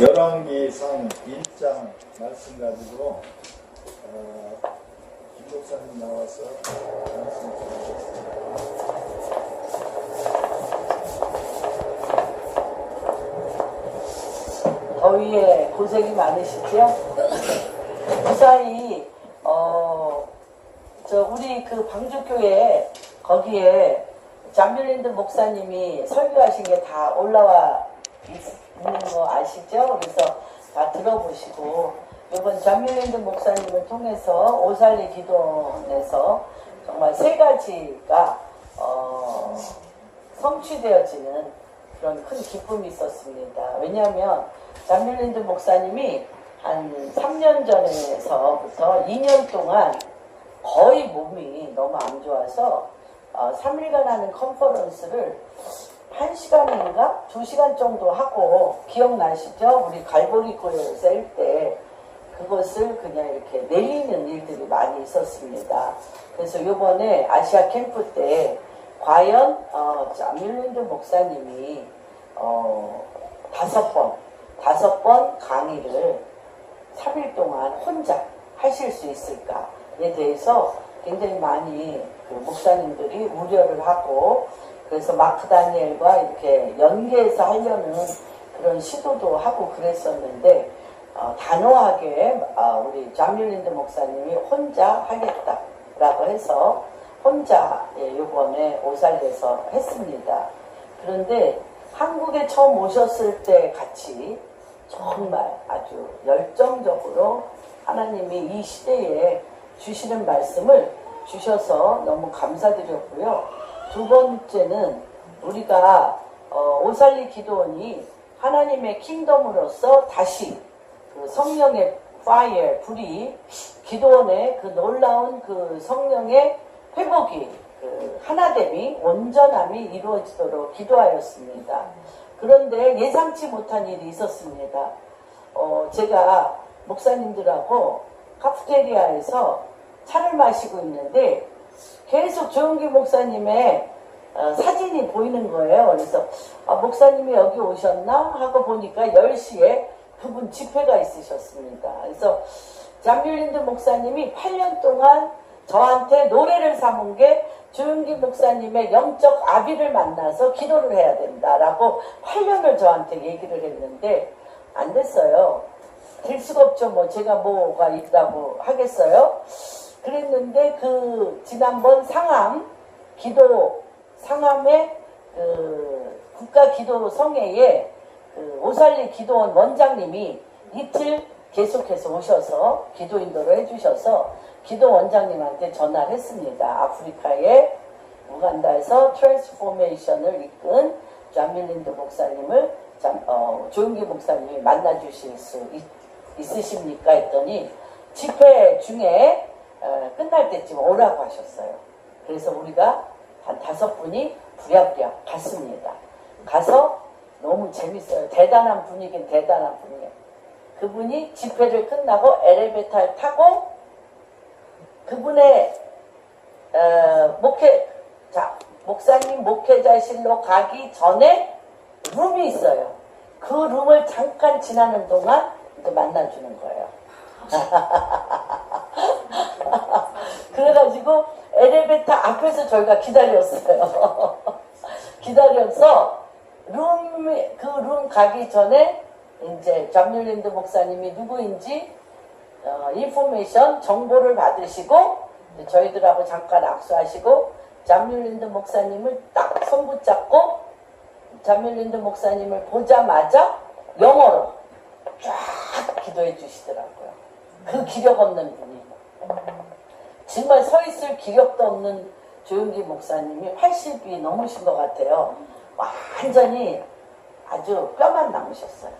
열왕기상 1장 말씀 가지고 김 목사님 나와서 말씀 드리겠습니다. 더위에 고생이 많으시죠? 무사히 우리 그 방주교회 거기에 잠뮈랜드 목사님이 설교하신 게 다 올라와 있는 거 아시죠? 그래서 다 들어보시고 이번 잠뮈랜드 목사님을 통해서 오살리 기도원에서 정말 3가지가 성취되어지는 그런 큰 기쁨이 있었습니다. 왜냐하면 잠뮈랜드 목사님이 한 3년 전에서부터 2년 동안 거의 몸이 너무 안 좋아서 3일간 하는 컨퍼런스를 1시간인가 2시간 정도 하고, 기억나시죠? 우리 갈보리교회 셀 때 그것을 그냥 이렇게 내리는 일들이 많이 있었습니다. 그래서 이번에 아시아 캠프 때 과연 잠뮈랜드 목사님이 5번 강의를 3일 동안 혼자 하실 수 있을까에 대해서 굉장히 많이 그 목사님들이 우려를 하고, 그래서 마크 다니엘과 이렇게 연계해서 하려는 그런 시도도 하고 그랬었는데, 단호하게 우리 잠뮈랜드 목사님이 혼자 하겠다라고 해서 혼자 이번에 오살리에서 했습니다. 그런데 한국에 처음 오셨을 때 같이 정말 아주 열정적으로 하나님이 이 시대에 주시는 말씀을 주셔서 너무 감사드렸고요. 두 번째는 우리가 오살리 기도원이 하나님의 킹덤으로서 다시 그 성령의 파이어, 불이 기도원의 그 놀라운 그 성령의 회복이, 그 하나됨이, 온전함이 이루어지도록 기도하였습니다. 그런데 예상치 못한 일이 있었습니다. 제가 목사님들하고 카프테리아에서 차를 마시고 있는데 계속 조용기 목사님의 사진이 보이는 거예요. 그래서 목사님이 여기 오셨나 하고 보니까 10시에 그분 집회가 있으셨습니다. 그래서 잠뮈랜드 목사님이 8년 동안 저한테 노래를 삼은 게 조용기 목사님의 영적 아비를 만나서 기도를 해야 된다라고 8년을 저한테 얘기를 했는데 안 됐어요. 될 수가 없죠. 뭐 제가 뭐가 있다고 하겠어요. 그랬는데 그 지난번 상암의 그 국가기도성회에 그 오살리 기도원 원장님이 이틀 계속해서 오셔서 기도 인도를 해주셔서 기도 원장님한테 전화를 했습니다. 아프리카의 우간다에서 트랜스포메이션을 이끈 잠뮈랜드 목사님을 조용기 목사님이 만나 주실 수 있으십니까? 했더니 집회 중에 끝날 때쯤 오라고 하셨어요. 그래서 우리가 한 5분이 부랴부랴 갔습니다. 가서 너무 재밌어요. 대단한 분이긴 대단한 분이에요. 그분이 집회를 끝나고 엘리베이터를 타고 그분의 목사님 목회자실로 가기 전에 룸이 있어요. 그 룸을 잠깐 지나는 동안 이제 만나주는 거예요. 그래가지고 엘리베이터 앞에서 저희가 기다렸어요. 기다려서 그 룸 가기 전에 이제 잠뮈랜드 목사님이 누구인지 인포메이션 정보를 받으시고 저희들하고 잠깐 악수하시고 잠뮈랜드 목사님을 딱 손 붙잡고 잠뮈랜드 목사님을 보자마자 영어로 쫙 기도해 주시더라고요. 그 기력 없는 분이 정말 서 있을 기력도 없는 조용기 목사님이 80이 넘으신 것 같아요. 완전히 아주 뼈만 남으셨어요.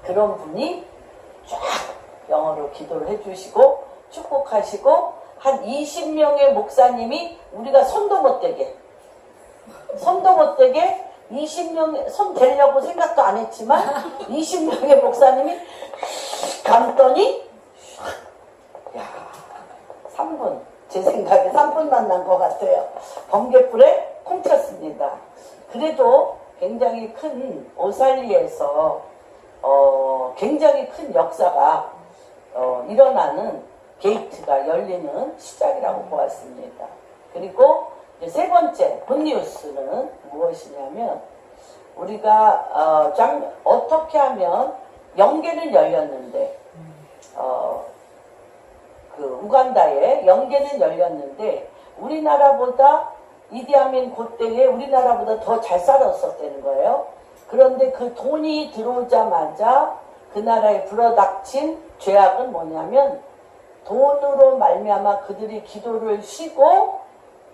그런 분이 쫙 영어로 기도를 해주시고 축복하시고 한 20명의 목사님이 우리가 손도 못 대게 20명 손 대려고 생각도 안 했지만 20명의 목사님이 감더니 3분, 제 생각에 3분 만난 것 같아요. 번개불에 콩쳤습니다. 그래도 굉장히 큰 오살리에서 굉장히 큰 역사가 일어나는 게이트가 열리는 시작이라고 보았습니다. 그리고 이제 세 번째 굿뉴스는 무엇이냐면 우리가 어떻게 하면 영계는 열렸는데 그 우간다에 영계는 열렸는데 우리나라보다 이디아민 그때에 우리나라보다 더 잘 살았었다는 거예요. 그런데 그 돈이 들어오자마자 그 나라에 불어닥친 죄악은 뭐냐면 돈으로 말미암아 그들이 기도를 쉬고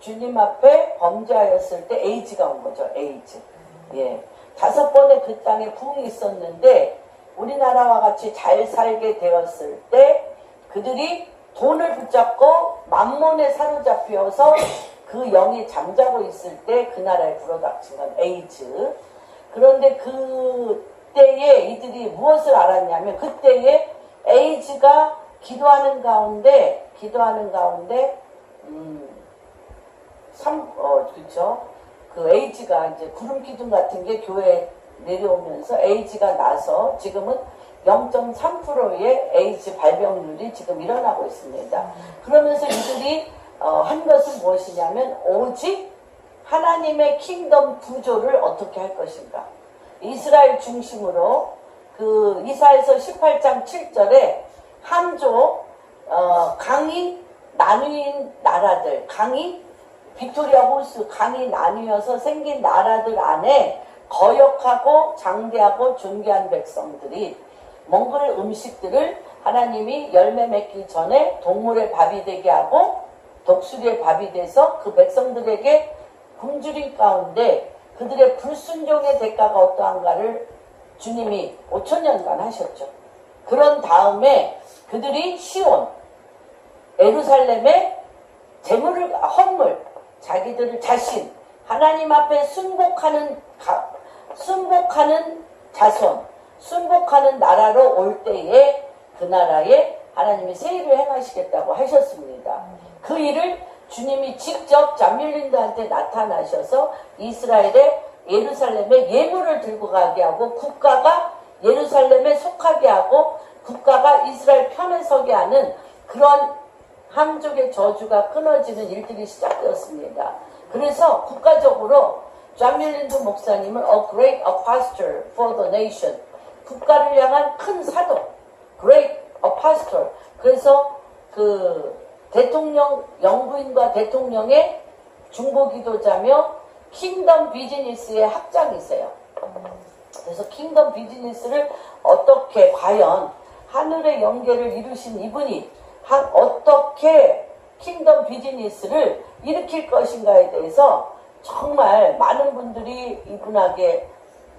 주님 앞에 범죄하였을 때 에이즈가 온 거죠. 에이즈. 예. 5번의 그 땅에 부흥이 있었는데 우리나라와 같이 잘 살게 되었을 때 그들이 돈을 붙잡고 만몬에 사로잡혀서 그 영이 잠자고 있을 때 그 나라에 불어닥친 건 에이즈. 그런데 그때에 이들이 무엇을 알았냐면 그때에 에이즈가 기도하는 가운데 그렇죠. 그 에이즈가 이제 구름 기둥 같은 게 교회에 내려오면서 에이즈가 나서 지금은 0.3%의 에이즈 발병률이 지금 일어나고 있습니다. 그러면서 이들이 한 것은 무엇이냐면 오직 하나님의 킹덤 구조를 어떻게 할 것인가. 이스라엘 중심으로 그 이사야서 18장 7절에 한조 강이 나누인 나라들, 강이 빅토리아 호스 강이 나뉘어서 생긴 나라들 안에 거역하고 장대하고 존귀한 백성들이 먹을 음식들을 하나님이 열매 맺기 전에 동물의 밥이 되게 하고 독수리의 밥이 돼서 그 백성들에게 굶주린 가운데 그들의 불순종의 대가가 어떠한가를 주님이 5,000년간 하셨죠. 그런 다음에 그들이 시온, 에루살렘에 재물을 헌물, 자기들을 자신 하나님 앞에 순복하는 자손, 순복하는 나라로 올 때에 그 나라에 하나님이 새 일을 행하시겠다고 하셨습니다. 그 일을 주님이 직접 잠밀린드한테 나타나셔서 이스라엘의 예루살렘에 예물을 들고 가게 하고 국가가 예루살렘에 속하게 하고 국가가 이스라엘 편에 서게 하는 그런 한족의 저주가 끊어지는 일들이 시작되었습니다. 그래서 국가적으로 잠밀린드 목사님은 A Great Apostle for the Nation, 국가를 향한 큰 사도, Great Apostle. 그래서 그 대통령, 영부인과 대통령의 중보기도자며 킹덤 비즈니스의 학장이세요. 그래서 킹덤 비즈니스를 어떻게 과연 하늘의 영계를 이루신 이분이 어떻게 킹덤 비즈니스를 일으킬 것인가에 대해서 정말 많은 분들이 이분에게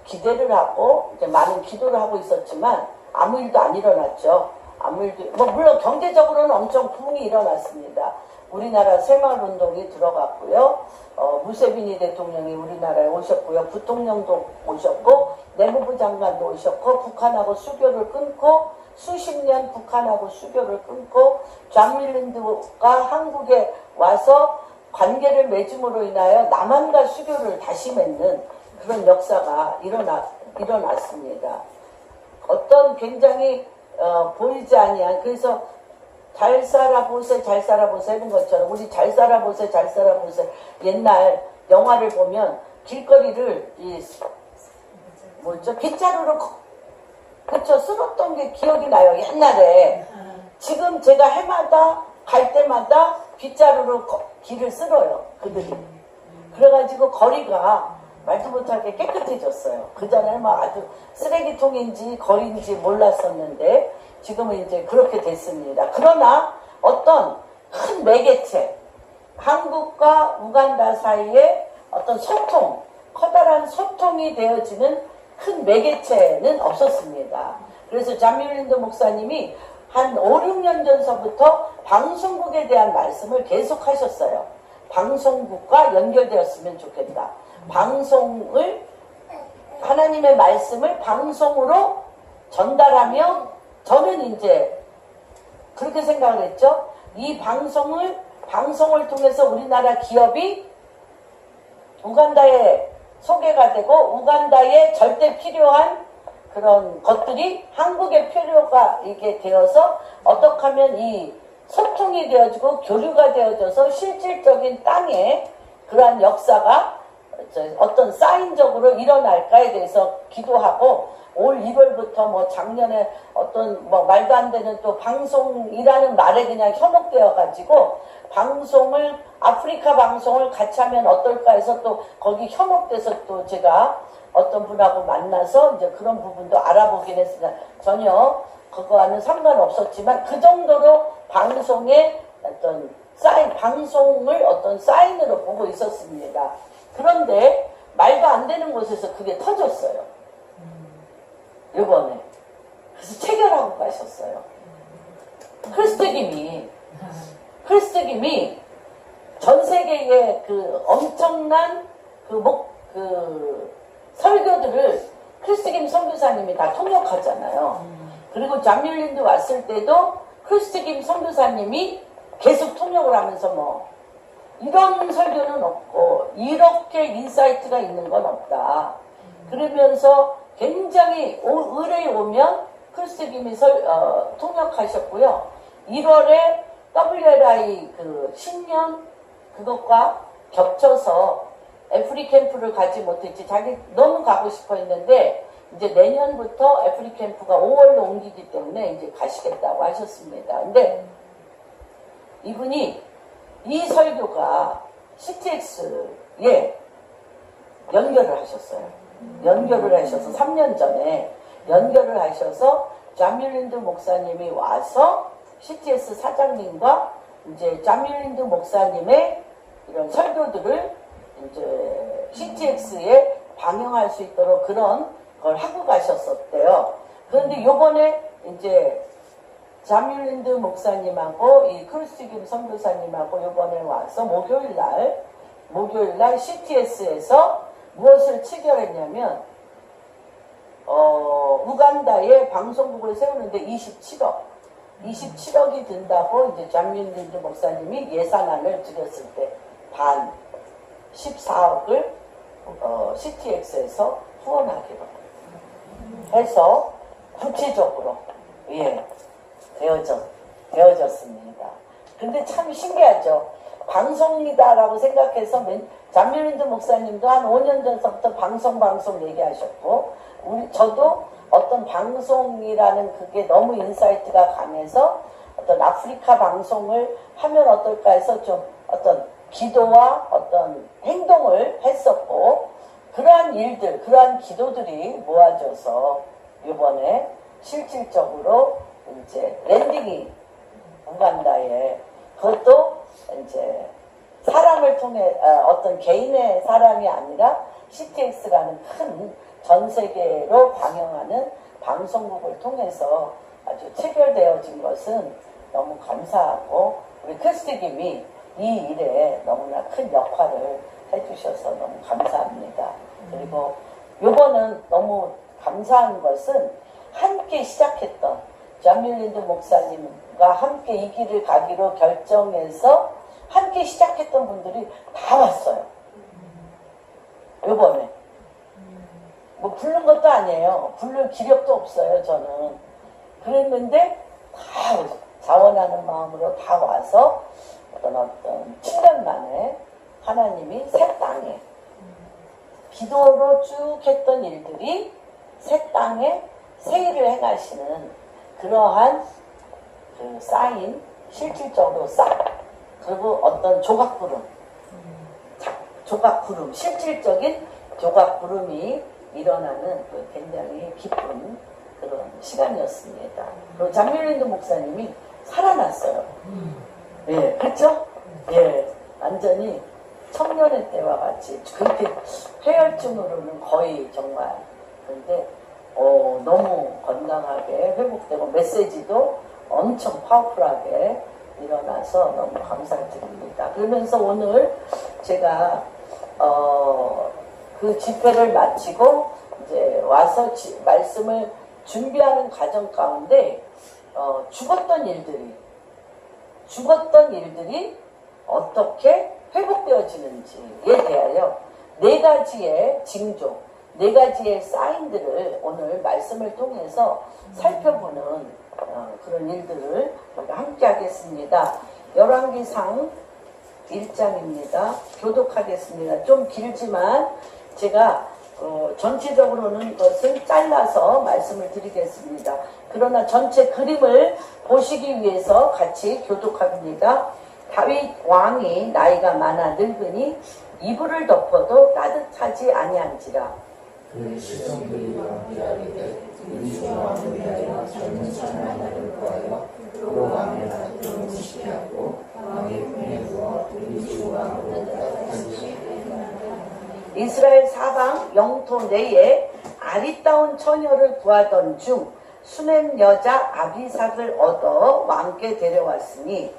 기대를 하고 이제 많은 기도를 하고 있었지만 아무 일도 안 일어났죠. 아무 일도 물론 경제적으로는 엄청 붐이 일어났습니다. 우리나라 새마을운동이 들어갔고요. 무세비니 대통령이 우리나라에 오셨고요. 부통령도 오셨고 내무부 장관도 오셨고 북한하고 수교를 끊고 수십 년 북한하고 수교를 끊고 잠밀린드가 한국에 와서 관계를 맺음으로 인하여 남한과 수교를 다시 맺는 그런 역사가 일어났습니다. 어떤 굉장히 보이지 아니한 그래서 잘 살아보세 이런 것처럼 우리 잘 살아보세 옛날 영화를 보면 길거리를 빗자루로 그쵸 쓸었던 게 기억이 나요. 옛날에 지금 제가 해마다 갈 때마다 빗자루로 길을 쓸어요. 그들이 그래가지고 거리가 말도 못하게 깨끗해졌어요. 그전에는 막 아주 쓰레기통인지 거리인지 몰랐었는데 지금은 이제 그렇게 됐습니다. 그러나 어떤 큰 매개체, 한국과 우간다 사이에 어떤 소통, 커다란 소통이 되어지는 큰 매개체는 없었습니다. 그래서 잠밀린드 목사님이 한 5, 6년 전서부터 방송국에 대한 말씀을 계속 하셨어요. 방송국과 연결되었으면 좋겠다. 방송을 하나님의 말씀을 방송으로 전달하며 저는 이제 그렇게 생각을 했죠. 이 방송을 통해서 우리나라 기업이 우간다에 소개가 되고 우간다에 절대 필요한 그런 것들이 한국의 필요가 이게 되어서 어떻게 하면 이 소통이 되어지고 교류가 되어져서 실질적인 땅에 그러한 역사가 어떤 사인적으로 일어날까에 대해서 기도하고 올 1월부터 뭐 작년에 어떤 뭐 말도 안 되는 또 방송이라는 말에 그냥 현혹되어 가지고 방송을 아프리카 방송을 같이 하면 어떨까 해서 또 거기 현혹돼서 또 제가 어떤 분하고 만나서 이제 그런 부분도 알아보긴 했습니다. 전혀 그거와는 상관없었지만 그 정도로 방송의 어떤 방송을 어떤 사인으로 보고 있었습니다. 그런데 말도 안 되는 곳에서 그게 터졌어요. 이번에. 그래서 체결하고 가셨어요. 크리스트김이 전 세계의 그 엄청난 그 설교들을 크리스트김 선교사님이 다 통역하잖아요. 그리고 잠밀린드 왔을 때도 크리스트김 선교사님이 계속 통역을 하면서 뭐 이런 설교는 없고 이렇게 인사이트가 있는 건 없다. 그러면서 굉장히 의뢰에 오면 크리스트김이 통역하셨고요. 1월에 WLI 그 신년 그것과 겹쳐서 애프리캠프를 가지 못했지 자기 너무 가고 싶어 했는데 이제 내년부터 애프리캠프가 5월로 옮기기 때문에 이제 가시겠다고 하셨습니다. 근데 이분이 이 설교가 CTX에 연결을 하셨어요. 연결을 하셔서 3년 전에 연결을 하셔서 잠밀린드 목사님이 와서 CTS 사장님과 이제 잠밀린드 목사님의 이런 설교들을 이제 CTX에 방영할 수 있도록 그런 걸 하고 가셨었대요. 그런데 요번에 이제 잠밀린드 목사님하고 이 크리스티김 선교사님하고 요번에 와서 목요일날 CTS에서 무엇을 체결했냐면 우간다에 방송국을 세우는데 27억이 든다고 이제 잠밀린드 목사님이 예산안을 드렸을 때 반 14억을 CTX에서 후원하기로 해서 구체적으로 되어졌습니다. 근데 참 신기하죠. 방송이다라고 생각해서 잠밀린드 목사님도 한 5년 전부터 방송 얘기하셨고 저도 어떤 방송이라는 그게 너무 인사이트가 강해서 어떤 아프리카 방송을 하면 어떨까 해서 좀 어떤 기도와 어떤 행동을 했었고 그러한 일들, 그러한 기도들이 모아져서 이번에 실질적으로 이제 랜딩이 우간다에 그것도 이제 사람을 통해 어떤 개인의 사람이 아니라 CTX라는 큰 전 세계로 방영하는 방송국을 통해서 아주 체결되어진 것은 너무 감사하고 우리 크리스티김이 이 일에 너무나 큰 역할을 해주셔서 너무 감사합니다. 그리고 요거는 너무 감사한 것은 함께 시작했던 잠밀린드 목사님과 함께 이 길을 가기로 결정해서 함께 시작했던 분들이 다 왔어요. 요번에 뭐 부른 것도 아니에요. 부를 기력도 없어요. 저는 그랬는데 다 자원하는 마음으로 다 와서 어떤 7년 만에 하나님이 새 땅에 기도로 쭉 했던 일들이 새 땅에 새 일을 행하시는 그러한 그 사인 실질적으로 그리고 어떤 조각구름 실질적인 조각구름이 일어나는 그 굉장히 기쁜 그런 시간이었습니다. 그리고 잠밀린드 목사님이 살아났어요. 예, 그렇죠? 예, 완전히 청년의 때와 같이 그렇게 폐혈증으로는 거의 정말 근데 너무 건강하게 회복되고 메시지도 엄청 파워풀하게 일어나서 너무 감사드립니다. 그러면서 오늘 제가 그 집회를 마치고 이제 와서 말씀을 준비하는 과정 가운데 죽었던 일들이 어떻게 회복되어지는지에 대하여 4가지의 징조, 네 가지의 사인들을 오늘 말씀을 통해서 살펴보는 그런 일들을 우리가 함께 하겠습니다. 열왕기상 1장입니다. 교독하겠습니다. 좀 길지만 제가 전체적으로는 것을 잘라서 말씀을 드리겠습니다. 그러나 전체 그림을 보시기 위해서 같이 교독합니다. 다윗 왕이 나이가 많아 늙으니 이불을 덮어도 따뜻하지 아니한지라. 그 시종들이 왕께 아뢰되 우리 주 왕을 위하여 젊은 천만을 구하여 또 왕의 나라를 무시하고 왕의 품에 누워 우리 주 왕으로 따뜻하지. 이스라엘 사방 영토 내에 아리따운 처녀를 구하던 중 수넴 여자 아비삭을 얻어 왕께 데려왔으니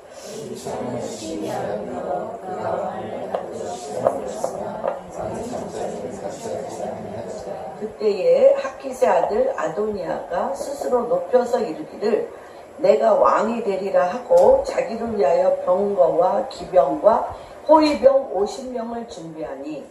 그때에 하키세 아들 아도니아가 스스로 높여서 이르기를 내가 왕이 되리라 하고 자기를 위하여 병거와 기병과 호위병 50명을 준비하니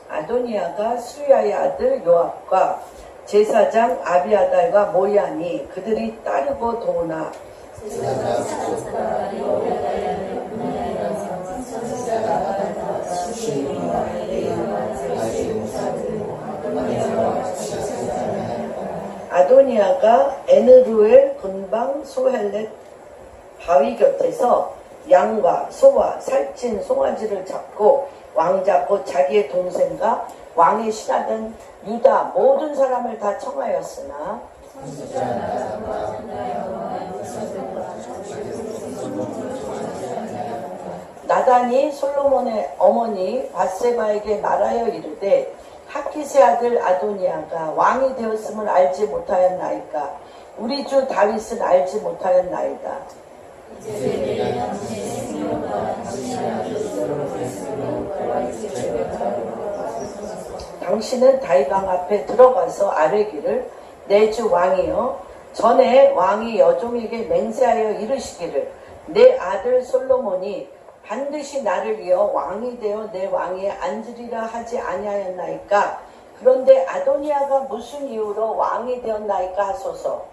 아도니아가 수리아의 아들 요압과 제사장 아비아달과 모이하니 그들이 따르고 도우나 아도니아가 에느루엘 군방 소헬렛 바위 곁에서 양과 소와 살찐 송아지를 잡고 왕자 곧 자기의 동생과 왕의 신하던 유다 모든 사람을 다 청하였으나 나단이 솔로몬의 어머니 밧세바에게 말하여 이르되 하키세 아들 아도니아가 왕이 되었음을 알지 못하였나이까 우리 주 다윗은 알지 못하였나이다. 당신은 다윗왕 앞에 들어가서 아뢰기를 내 주 왕이여 전에 왕이 여종에게 맹세하여 이르시기를 내 아들 솔로몬이 반드시 나를 이어 왕이 되어 내 왕위에 앉으리라 하지 아니하였나이까. 그런데 아도니아가 무슨 이유로 왕이 되었나이까 하소서.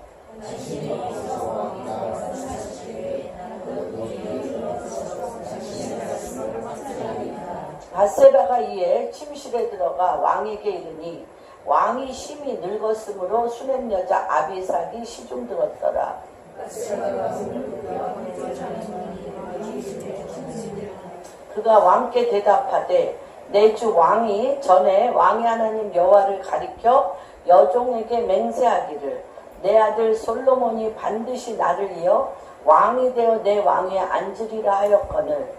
밧세바가 이에 침실에 들어가 왕에게 이르니 왕이 심히 늙었으므로 수넴 여자 아비삭이 시중 들었더라. 그가 왕께 대답하되 내 주 왕이 전에 왕의 하나님 여호와를 가리켜 여종에게 맹세하기를 내 아들 솔로몬이 반드시 나를 이어 왕이 되어 내 왕위에 앉으리라 하였거늘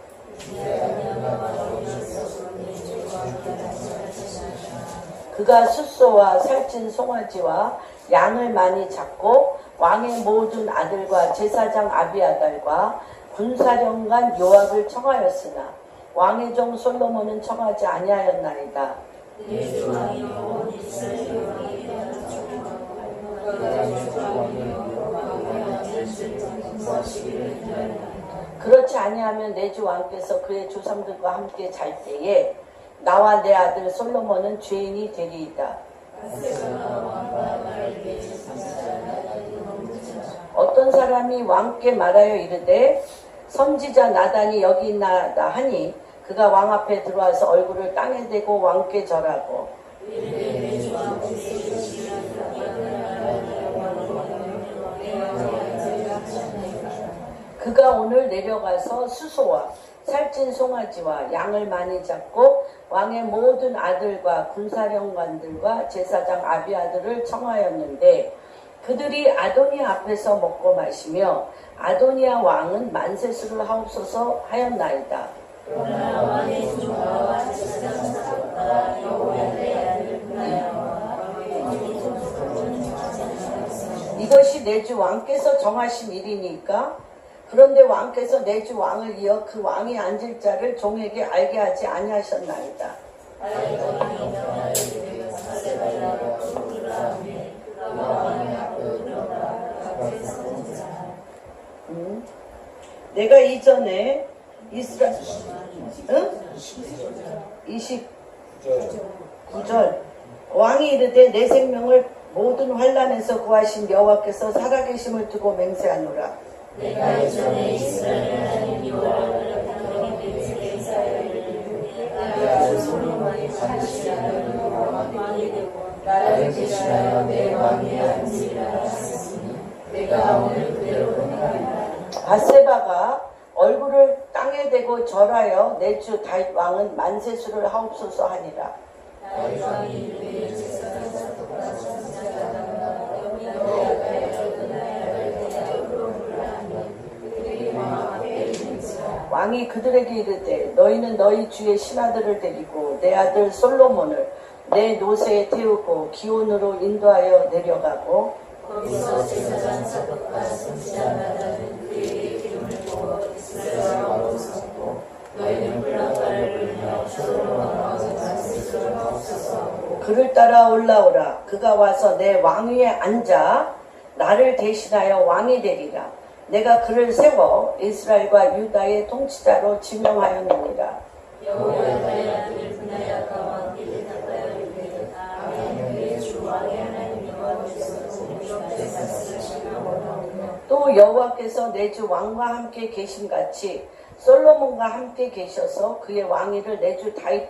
그가 숫소와 살찐 송아지와 양을 많이 잡고 왕의 모든 아들과 제사장 아비아달과 군사령관 요압을 청하였으나 왕의 종 솔로몬은 청하지 아니하였나이다. 그렇지 아니하면 내 주 왕께서 그의 조상들과 함께 잘 때에 나와 내 아들 솔로몬은 죄인이 되리이다. 어떤 사람이 왕께 말하여 이르되 선지자 나단이 여기 있나이다 하니 그가 왕 앞에 들어와서 얼굴을 땅에 대고 왕께 절하고 그가 오늘 내려가서 수소와 살찐 송아지와 양을 많이 잡고 왕의 모든 아들과 군사령관들과 제사장 아비아들을 청하였는데 그들이 아도니아 앞에서 먹고 마시며 아도니아 왕은 만세수를 하옵소서 하였나이다. 이것이 내 주 왕께서 정하신 일이니까 그런데 왕께서 내 주 왕을 이어 그 왕이 앉을 자를 종에게 알게 하지 아니하셨나이다. 내가 이전에 이스라엘 29절 왕이 이르되 내 생명을 모든 환난에서 구하신 여호와께서 살아계심을 두고 맹세하노라. 내가 이전에 이스라엘 하나님 여호와를 내 아들 솔로몬이 찾으시라는 왕이 되고 나를 대신하여 내 왕위에 앉으리라 하셨으니 내가 오늘 그대로 행하리라. 바세바가 얼굴을 땅에 대고 절하여 내 주 다윗 왕은 만세수를 하옵소서 하니라. 다윗 왕이 이르되 제사장 사독과 선지자가 여호와의 어드나야를 대하여 하니 그들이 왕 앞에 있는지라. 왕이 그들에게 이르되 너희는 너희 주의 신하들을 데리고 내 아들 솔로몬을 내 노새에 태우고 기온으로 인도하여 내려가고 거기서 제사장 사독과 선지자 나단은 그에게 기름을 부어 이스라엘 왕으로 삼고 너희는 불나팔을 불며 솔로몬 왕의 만세수를 하옵소서 하고 그를 따라 올라오라. 그가 와서 내 왕위에 앉아 나를 대신하여 왕이 되리라. 내가 그를 세워 이스라엘과 유다의 통치자로 지명하였느니라. 여호야다의 아들 분하야가 왕께 대답하여 이르되 아멘. 내 주 왕의 하나님 여호와께서 이렇게 말씀하시며 원하오며 또 여호와께서 내 주 왕과 함께 계심같이 솔로몬과 함께 계셔서 그의 왕위를 내 주 다윗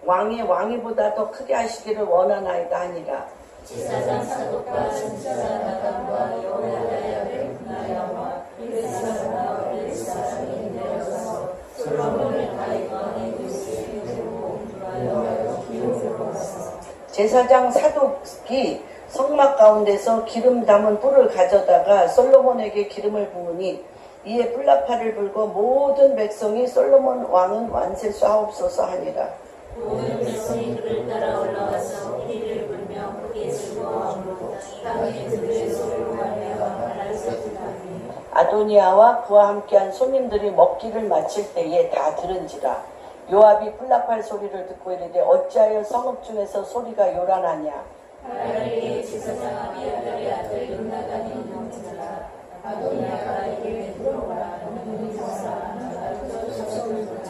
왕의 왕위보다 더 크게 하시기를 원하나이다 하니라. 제사장 사독과 선지자 나단과 여호야다의 아들 분하야와 벨사람과 벨사람이 내려가서 솔로몬을 다윗 왕의 노새에 태우고 인도하여 기름을 부었으니 제사장 사독이 성막 가운데서 기름 담은 뿔을 가져다가 솔로몬에게 기름을 부으니 이에 뿔나팔을 불고 모든 백성이 솔로몬 왕은 완세수 하옵소서 하니라. 모든 백성이 그를 따라 올라와서 피리를 불며 크게 즐거워하므로 땅에 그들의 소리로 말미암아 나라를 세팅하니 아도니아와 그와 함께한 손님들이 먹기를 마칠 때에 다 들은지라. 요압이 뿔나팔 소리를 듣고 이르되 어찌하여 성읍 중에서 소리가 요란하냐. 나라에게 제사장 아비아달의 아들 요나단이 있는지라. 아도니아가 이르되 들어오라. 너는 이사라 나를 쫓아오는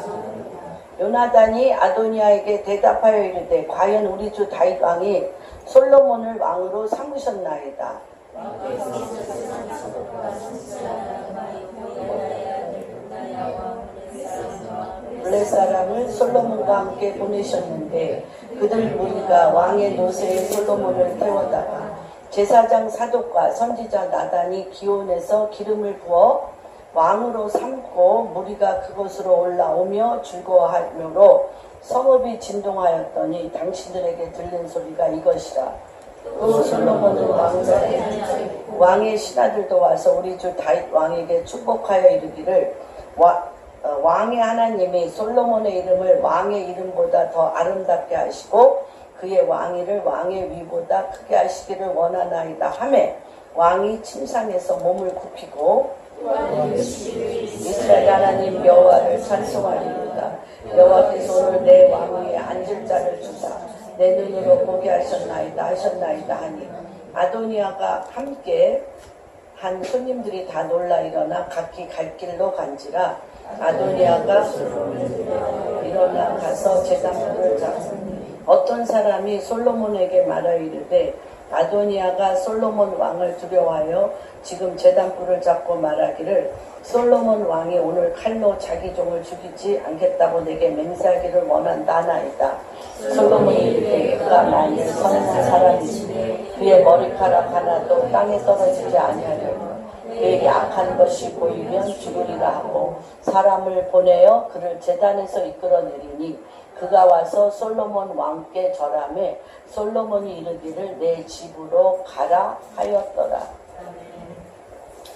요나단이 아도니아에게 대답하여 이르되 과연 우리 주 다윗 왕이 솔로몬을 왕으로 삼으셨나이다. 왕께서 제사장 사독과 선지자 나단과 여호야다의 아들 분하야와 블레 사람을 솔로몬과 함께 보내셨는데 그들 무리가 왕의 노새에 솔로몬을 태워다가 제사장 사독과 선지자 나단이 기온에서 기름을 부어 왕으로 삼고 무리가 그곳으로 올라오며 즐거워하므로 성읍이 진동하였더니 당신들에게 들린 소리가 이것이라. 또 솔로몬은 왕의 신하들도 와서 우리 주 다윗 왕에게 축복하여 이르기를 왕의 하나님이 솔로몬의 이름을 왕의 이름보다 더 아름답게 하시고 그의 왕위를 왕의 위보다 크게 하시기를 원하나이다 하매 왕이 침상에서 몸을 굽히고 이스라엘 하나님 여호와를 찬송하리로다. 여호와께서 오늘 내 왕위에 앉을 자를 주사 내 눈으로 보게 하셨나이다 하니 아도니아가 함께 한 손님들이 다 놀라 일어나 각기 갈 길로 간지라. 아도니아가 일어나 가서 제단불을 잡고 어떤 사람이 솔로몬에게 말하여 이르되 아도니아가 솔로몬 왕을 두려워하여 지금 제단불을 잡고 말하기를 솔로몬 왕이 오늘 칼로 자기 종을 죽이지 않겠다고 내게 맹세하기를 원한다 하나이다. 솔로몬이 이르되 그가 만일 선한 사람이시니 그의 머리카락 하나도 땅에 떨어지지 아니하려고 그에게 악한 것이 보이면 죽으리라 하고 사람을 보내어 그를 제단에서 이끌어내리니 그가 와서 솔로몬 왕께 절하매 솔로몬이 이르기를 내 집으로 가라 하였더라.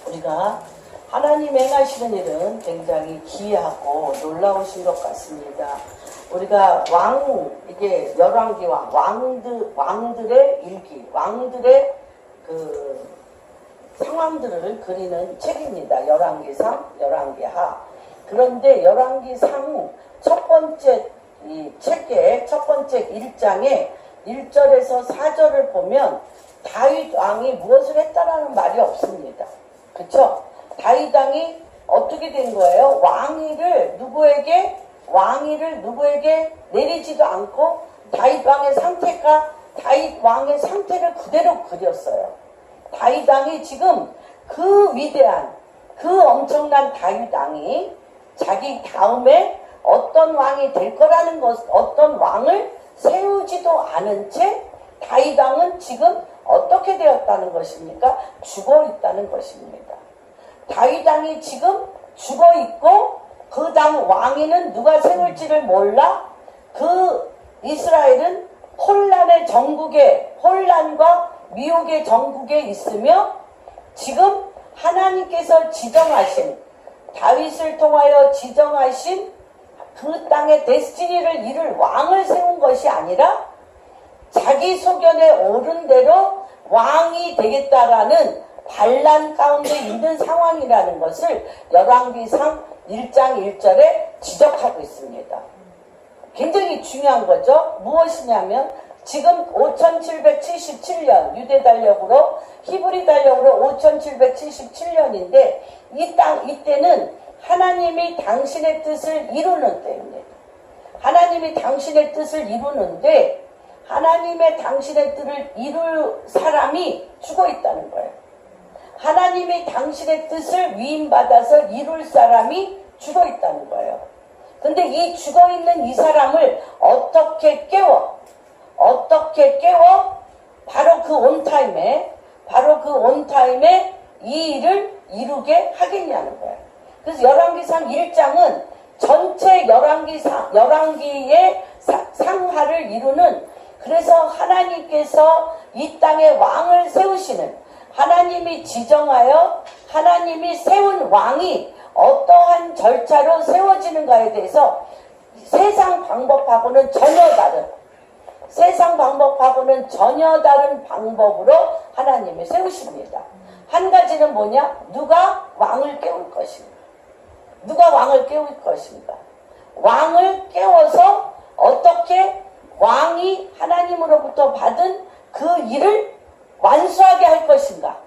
우리가 하나님 행하시는 일은 굉장히 기이하고 놀라우신 것 같습니다. 우리가 이게 열왕기와 왕들의 일기, 왕들의 그 상황들을 그리는 책입니다. 열왕기상, 열왕기하. 그런데 열왕기상 첫 번째 이 책의 첫 번째 1장에 1절에서 4절을 보면 다윗 왕이 무엇을 했다라는 말이 없습니다. 그렇죠? 다윗 왕이 어떻게 된 거예요? 왕위를 누구에게 내리지도 않고 다윗 왕의 상태를 그대로 그렸어요. 다윗 왕이 지금 그 위대한, 그 엄청난 다윗 왕이 자기 다음에 어떤 왕이 될 거라는 것, 어떤 왕을 세우지도 않은 채 다윗 왕은 지금 어떻게 되었다는 것입니까? 죽어 있다는 것입니다. 다윗 왕이 지금 죽어 있고 그 다음 왕위는 누가 세울지를 몰라. 그 이스라엘은 혼란과 미혹의 정국에 있으며 지금 하나님께서 지정하신, 다윗을 통하여 지정하신 그 땅의 데스티니를 이룰 왕을 세운 것이 아니라 자기 소견에 오른 대로 왕이 되겠다라는 반란 가운데 있는 상황이라는 것을 열왕기상 1장 1절에 지적하고 있습니다. 굉장히 중요한 거죠. 무엇이냐면 지금 5777년 유대 달력으로, 히브리 달력으로 5777년인데 이때는 하나님이 당신의 뜻을 이루는 때입니다. 하나님이 당신의 뜻을 이루는데 하나님의 당신의 뜻을 이룰 사람이 죽어 있다는 거예요. 하나님이 당신의 뜻을 위임받아서 이룰 사람이 죽어 있다는 거예요. 근데 이 죽어 있는 이 사람을 어떻게 깨워 바로 그 온타임에 이 일을 이루게 하겠냐는 거예요. 그래서 열왕기상 1장은 전체 열왕기의 상하를 이루는, 그래서 하나님께서 이 땅에 왕을 세우시는, 하나님이 지정하여 하나님이 세운 왕이 어떠한 절차로 세워지는가에 대해서 세상 방법하고는 전혀 다른 방법으로 하나님이 세우십니다. 한 가지는 뭐냐? 누가 왕을 깨울 것인가? 왕을 깨워서 어떻게 왕이 하나님으로부터 받은 그 일을 완수하게 할 것인가?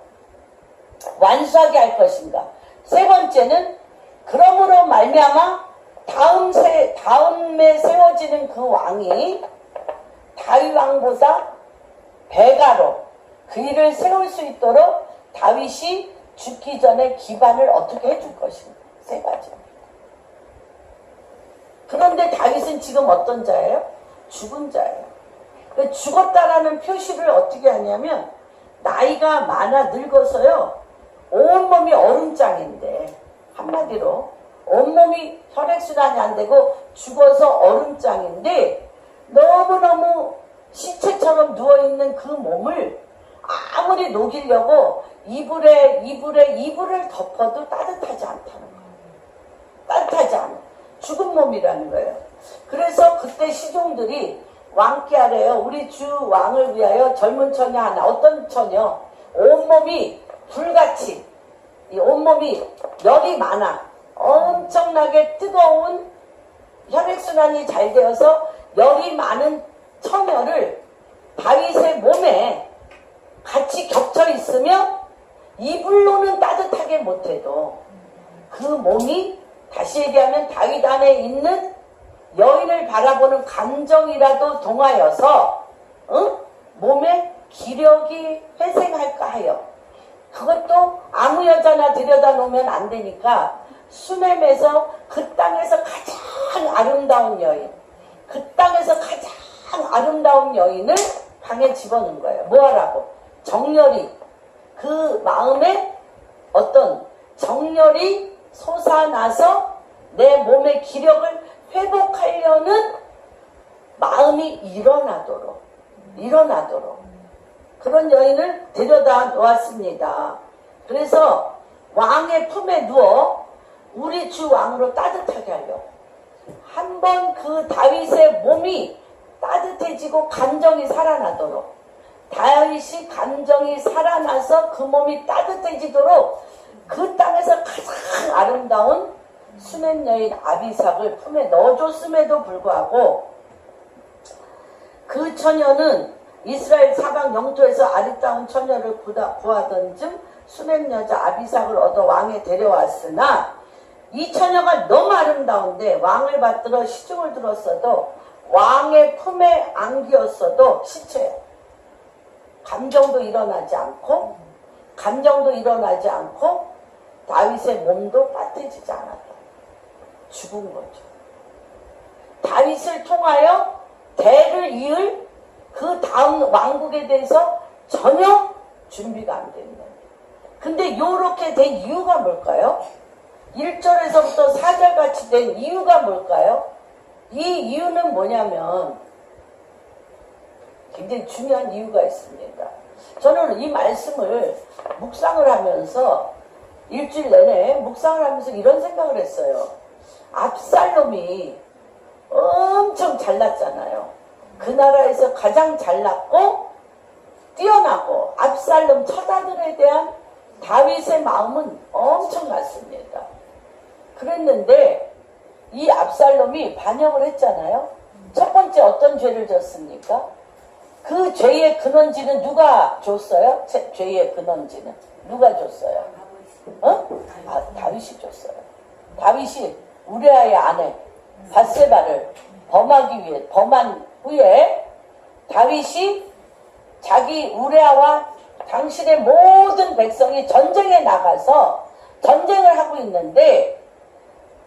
세 번째는 그러므로 말미암아 다음에 세워지는 그 왕이 다윗 왕보다 배가로 그 일을 세울 수 있도록 다윗이 죽기 전에 기반을 어떻게 해줄 것인가. 세 가지입니다. 그런데 다윗은 지금 어떤 자예요? 죽은 자예요. 죽었다라는 표시를 어떻게 하냐면 나이가 많아 늙어서요, 온몸이 얼음장인데, 한마디로 온몸이 혈액순환이 안 되고 죽어서 얼음장인데 너무너무 시체처럼 누워있는 그 몸을 아무리 녹이려고 이불을 덮어도 따뜻하지 않다는 거예요. 따뜻하지 않아. 죽은 몸이라는 거예요. 그래서 그때 시종들이 왕께 하래요. 우리 주 왕을 위하여 젊은 처녀 하나. 어떤 처녀? 온몸이 불같이, 이 온몸이 열이 많아. 엄청나게 뜨거운 혈액순환이 잘 되어서 열이 많은 처녀를 다윗의 몸에 같이 겹쳐 있으며 이불로는 따뜻하게 못해도 그 몸이, 다시 얘기하면 다윗 안에 있는 여인을 바라보는 감정이라도 동하여서 몸에 기력이 회생할까 하여, 그것도 아무 여자나 들여다 놓으면 안 되니까 수넴에서 그 땅에서 가장 아름다운 여인을 방에 집어넣은 거예요. 뭐하라고? 정열이, 그 마음에 어떤 정열이 솟아나서 내 몸의 기력을 회복하려는 마음이 일어나도록 그런 여인을 데려다 놓았습니다. 그래서 왕의 품에 누워 우리 주 왕으로 따뜻하게 하려고, 한번 그 다윗의 몸이 따뜻해지고 감정이 살아나도록, 다윗이 감정이 살아나서 그 몸이 따뜻해지도록 그 땅에서 가장 아름다운 수넴 여인 아비삭을 품에 넣어줬음에도 불구하고 그 처녀는 이스라엘 사방 영토에서 아리따운 처녀를 구하던 중 수냄 여자 아비삭을 얻어 왕에 데려왔으나 이 처녀가 너무 아름다운데 왕을 받들어 시중을 들었어도 왕의 품에 안기었어도 시체야. 감정도 일어나지 않고 다윗의 몸도 빠뜨리지 않았다. 죽은 거죠. 다윗을 통하여 대를 이을 그 다음 왕국에 대해서 전혀 준비가 안 됩니다. 근데 요렇게 된 이유가 뭘까요? 1절에서부터 4절 같이 된 이유가 뭘까요? 이 이유는 뭐냐면 굉장히 중요한 이유가 있습니다. 저는 이 말씀을 묵상을 하면서 일주일 내내 묵상을 하면서 이런 생각을 했어요. 압살롬이 엄청 잘났잖아요. 그 나라에서 가장 잘났고 뛰어나고 압살롬 처자들에 대한 다윗의 마음은 엄청났습니다. 그랬는데 이 압살롬이 반역을 했잖아요. 첫 번째 어떤 죄를 졌습니까? 그 죄의 근원지는 누가 줬어요? 죄의 근원지는 누가 줬어요? 다윗이 줬어요. 다윗이 우리아의 아내 밧세바를 범한 후에 다윗이 자기 우레아와 당신의 모든 백성이 전쟁에 나가서 전쟁을 하고 있는데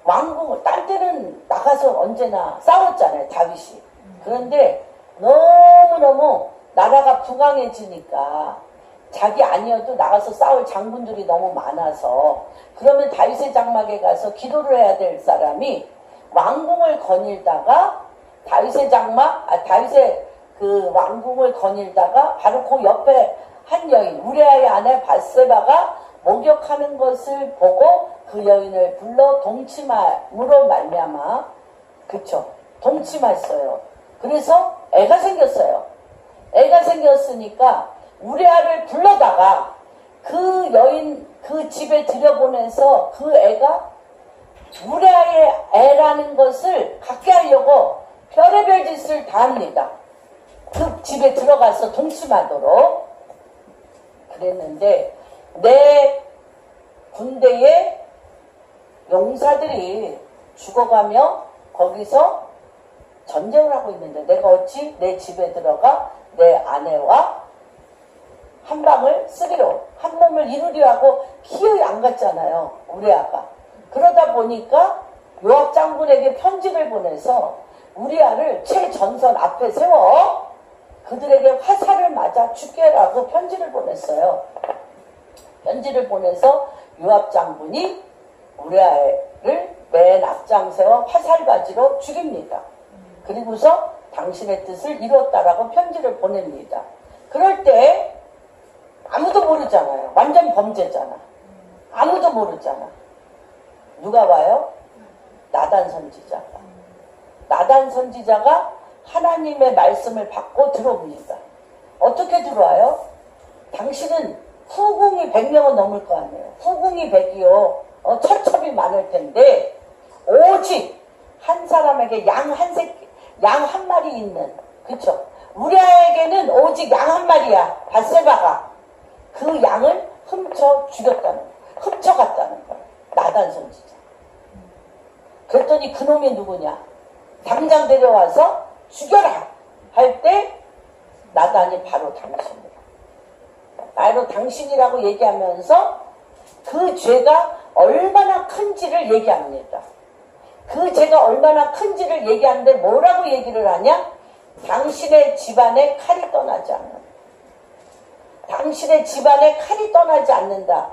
왕궁을 딴 데는 나가서 언제나 싸웠잖아요. 다윗이. 그런데 너무너무 나라가 부강해지니까 자기 아니어도 나가서 싸울 장군들이 너무 많아서 그러면 다윗의 장막에 가서 기도를 해야 될 사람이 왕궁을 거닐다가 다윗의 그 왕궁을 거닐다가 바로 그 옆에 한 여인 우레아의 아내 밧세바가 목욕하는 것을 보고 그 여인을 불러 동침함으로 말미암아 그쵸 동침했어요. 그래서 애가 생겼어요. 애가 생겼으니까 우레아를 불러다가 그 여인 그 집에 들여보내서 그 애가 우레아의 애라는 것을 갖게 하려고 별의별 짓을 다 합니다. 그 집에 들어가서 동침하도록 그랬는데 내 군대의 용사들이 죽어가며 거기서 전쟁을 하고 있는데 내가 어찌 내 집에 들어가 내 아내와 한 방을 쓰기로 한 몸을 이루려 하고 기어이 안 갔잖아요. 우리아가. 그러다 보니까 요압 장군에게 편지를 보내서 우리아를 최전선 앞에 세워 그들에게 화살을 맞아 죽게 하라고 편지를 보냈어요. 편지를 보내서 요압 장군이 우리아를 맨 앞장 세워 화살바지로 죽입니다. 그리고서 당신의 뜻을 이뤘다라고 편지를 보냅니다. 그럴 때 아무도 모르잖아요. 완전 범죄잖아. 아무도 모르잖아. 누가 와요? 나단 선지자가. 나단 선지자가 하나님의 말씀을 받고 들어옵니다. 어떻게 들어와요? 당신은 후궁이 100명은 넘을 거 아니에요. 후궁이 100이요. 처첩이 많을 텐데 오직 한 사람에게 양 한 마리 있는 그쵸? 우리아에게는 오직 양 한 마리야. 밧세바가 그 양을 훔쳐갔다는 거야. 나단 선지자. 그랬더니 그놈이 누구냐? 당장 데려와서 죽여라 할 때 나단이 바로 당신이라. 바로 당신이라고 얘기하면서 그 죄가 얼마나 큰지를 얘기합니다. 그 죄가 얼마나 큰지를 얘기하는데 뭐라고 얘기를 하냐? 당신의 집안에 칼이 떠나지 않는다. 당신의 집안에 칼이 떠나지 않는다.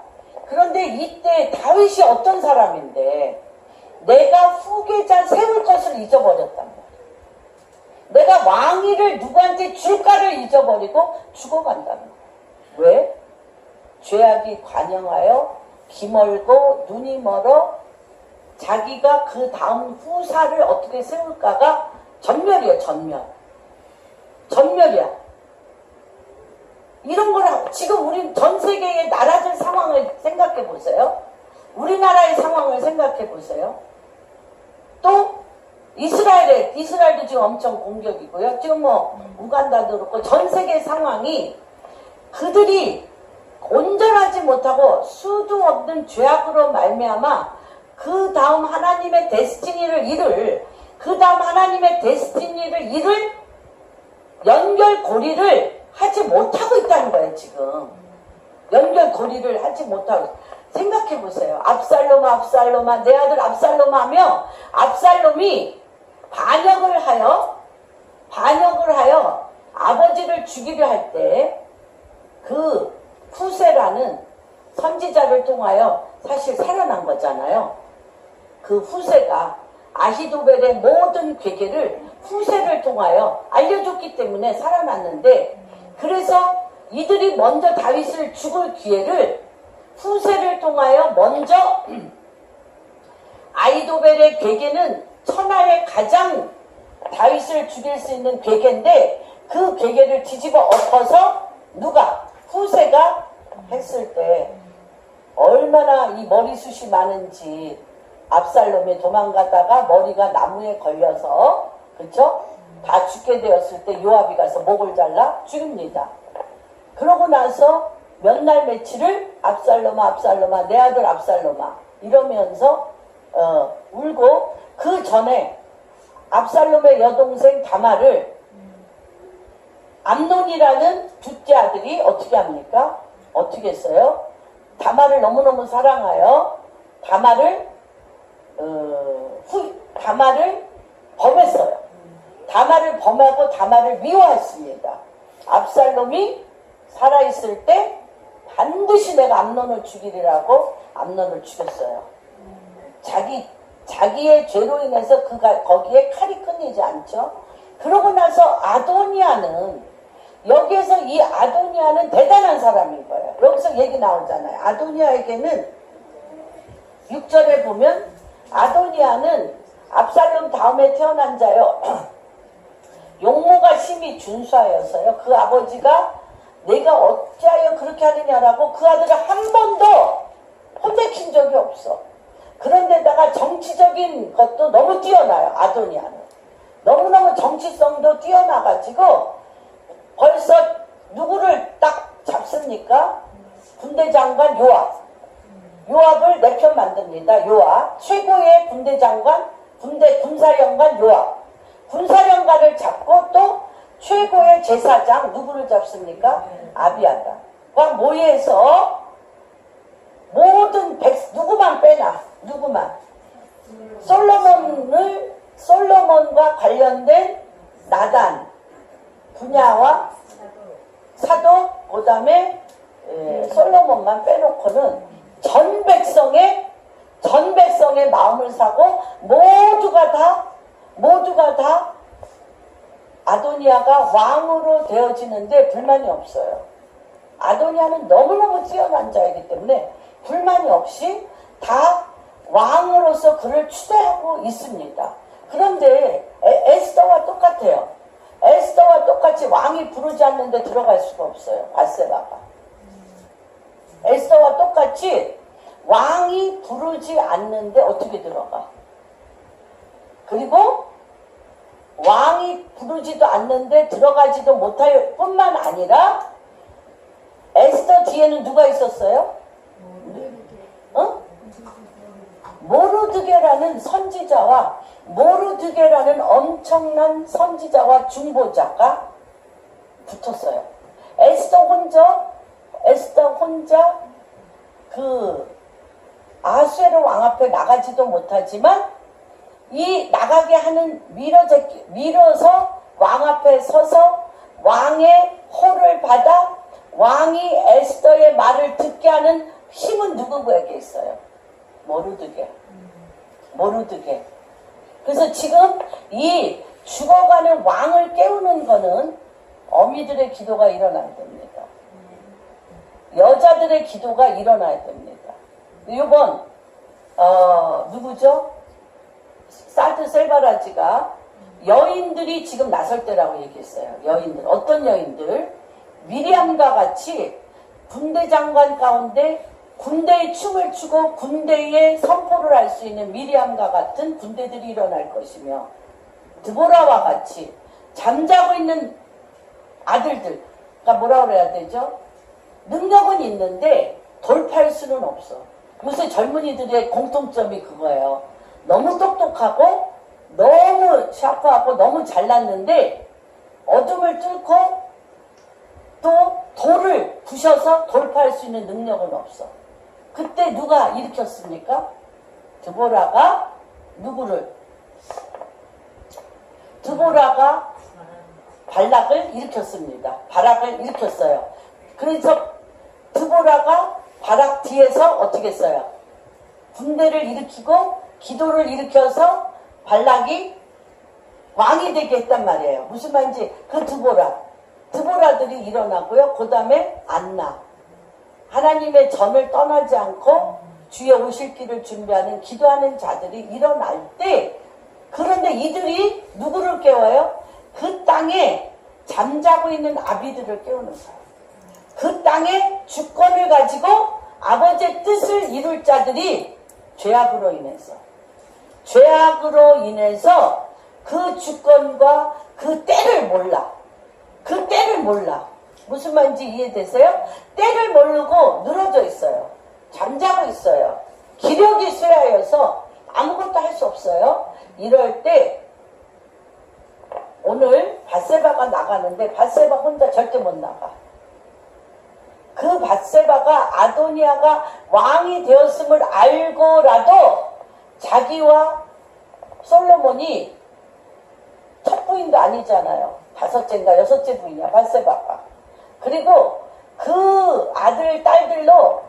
그런데 이때 다윗이 어떤 사람인데 내가 후계자 세울 것을 잊어버렸단 말이야. 내가 왕위를 누구한테 줄까를 잊어버리고 죽어간다는 거야. 왜? 죄악이 관영하여 기멀고 눈이 멀어 자기가 그 다음 후사를 어떻게 세울까가 전멸이에요. 전멸이야. 이런 거랑 지금 우리 전 세계의 나라들 상황을 생각해 보세요. 우리나라의 상황을 생각해 보세요. 또 이스라엘도 지금 엄청 공격이고요. 지금 우간다도 그렇고 전 세계 상황이 그들이 온전하지 못하고 수도 없는 죄악으로 말미암아 그 다음 하나님의 데스티니를 이룰 연결고리를 하지 못하고 있다는 거예요. 지금 연결고리를 하지 못하고. 생각해 보세요. 압살롬아 내 아들 압살롬 하며 압살롬이 반역을 하여 아버지를 죽이려 할 때 그 후세라는 선지자를 통하여 사실 살아난 거잖아요. 그 후세가 아히도벨의 모든 괴계를 후세를 통하여 알려줬기 때문에 살아났는데, 그래서 이들이 먼저 다윗을 죽을 기회를 후세를 통하여 먼저 아히도벨의 괴계는 천하의 가장 다윗을 죽일 수 있는 괴계인데 그 괴계를 뒤집어 엎어서 누가? 후세가 했을 때 얼마나 이 머리숱이 많은지. 압살롬이 도망가다가 머리가 나무에 걸려서 그쵸? 다 죽게 되었을 때 요압이 가서 목을 잘라 죽입니다. 그러고 나서 몇 날 며칠을 압살롬아 내 아들 압살롬아 이러면서 울고, 그 전에 압살롬의 여동생 다말을 암논이라는 둘째 아들이 어떻게 합니까? 어떻게 했어요? 다말을 너무너무 사랑하여 다말을 범했어요. 다말을 범하고 다말을 미워했습니다. 압살롬이 살아있을 때 반드시 내가 암논을 죽이리라고 암논을 죽였어요. 자기의 죄로 인해서 그가 거기에 칼이 끊이지 않죠. 그러고 나서 아도니아는, 여기에서 이 아도니아는 대단한 사람인 거예요. 여기서 얘기 나오잖아요. 아도니아에게는 6절에 보면 아도니아는 압살롬 다음에 태어난 자요. 용모가 심히 준수하여서요. 그 아버지가 내가 어찌하여 그렇게 하느냐라고 그 아들을 한 번도 혼내킨 적이 없어. 그런데다가 정치적인 것도 너무 뛰어나요. 아도니아는. 너무너무 정치성도 뛰어나가지고 벌써 누구를 딱 잡습니까? 군대 장관 요압을 내 편 만듭니다. 요압, 최고의 군대 장관, 군사령관 요압. 군사령관을 잡고 또 최고의 제사장 누구를 잡습니까? 아비아다가 모여서 모든 누구만 빼나, 솔로몬과 관련된 나단, 분야와 사도, 그 다음에 솔로몬만 빼놓고는 전 백성의 마음을 사고 모두가 다 아도니아가 왕으로 되어지는데 불만이 없어요. 아도니아는 너무너무 뛰어난 자이기 때문에 불만이 없이 다 왕으로서 그를 추대하고 있습니다. 그런데 에스더와 똑같아요. 에스더와 똑같이 왕이 부르지 않는데 들어갈 수가 없어요. 바세바가. 에스더와 똑같이 왕이 부르지 않는데 어떻게 들어가? 그리고 왕이 부르지도 않는데 들어가지도 못할 뿐만 아니라 에스더 뒤에는 누가 있었어요? 모르드게라는 선지자와 모르드게라는 엄청난 선지자와 중보자가 붙었어요. 에스더 혼자 그 아수에로 왕 앞에 나가지도 못하지만 이 나가게 하는 밀어서 왕 앞에 서서 왕의 호를 받아 왕이 에스더의 말을 듣게 하는 힘은 누구에게 있어요? 모르드게. 그래서 지금 이 죽어가는 왕을 깨우는 거는 어미들의 기도가 일어나야 됩니다. 여자들의 기도가 일어나야 됩니다. 이번 누구죠? 사드 셀바라지가 여인들이 지금 나설 때라고 얘기했어요. 여인들. 어떤 여인들? 미리암과 같이 군대 장관 가운데 군대의 춤을 추고 군대의 선포를 할 수 있는 미리암과 같은 군대들이 일어날 것이며, 드보라와 같이 잠자고 있는 아들들, 그러니까 뭐라 그래야 되죠? 능력은 있는데 돌파할 수는 없어. 요새 젊은이들의 공통점이 그거예요. 너무 똑똑하고 너무 샤프하고 너무 잘났는데 어둠을 뚫고 또 돌을 부셔서 돌파할 수 있는 능력은 없어. 그때 누가 일으켰습니까? 드보라가 누구를? 드보라가 발락을 일으켰습니다. 바락을 일으켰어요. 그래서 드보라가 바락 뒤에서 어떻게 했어요? 군대를 일으키고 기도를 일으켜서 발락이 왕이 되게 했단 말이에요. 무슨 말인지 그 드보라들이 일어나고요. 그 다음에 안나. 하나님의 전을 떠나지 않고 주의 오실 길을 준비하는 기도하는 자들이 일어날 때, 그런데 이들이 누구를 깨워요? 그 땅에 잠자고 있는 아비들을 깨우는 거예요. 그 땅에 주권을 가지고 아버지의 뜻을 이룰 자들이 죄악으로 인해서 그 주권과 그 때를 몰라. 그 때를 몰라. 무슨 말인지 이해되세요? 때를 모르고 늘어져 있어요. 잠자고 있어요. 기력이 쇠하여서 아무것도 할 수 없어요. 이럴 때 오늘 밧세바가 나가는데 밧세바 혼자 절대 못 나가. 그 밧세바가 아도니아가 왕이 되었음을 알고라도 자기와 솔로몬이 첫 부인도 아니잖아요. 5째인가 6째 부인이야, 밧세바가. 그리고 그 아들, 딸들로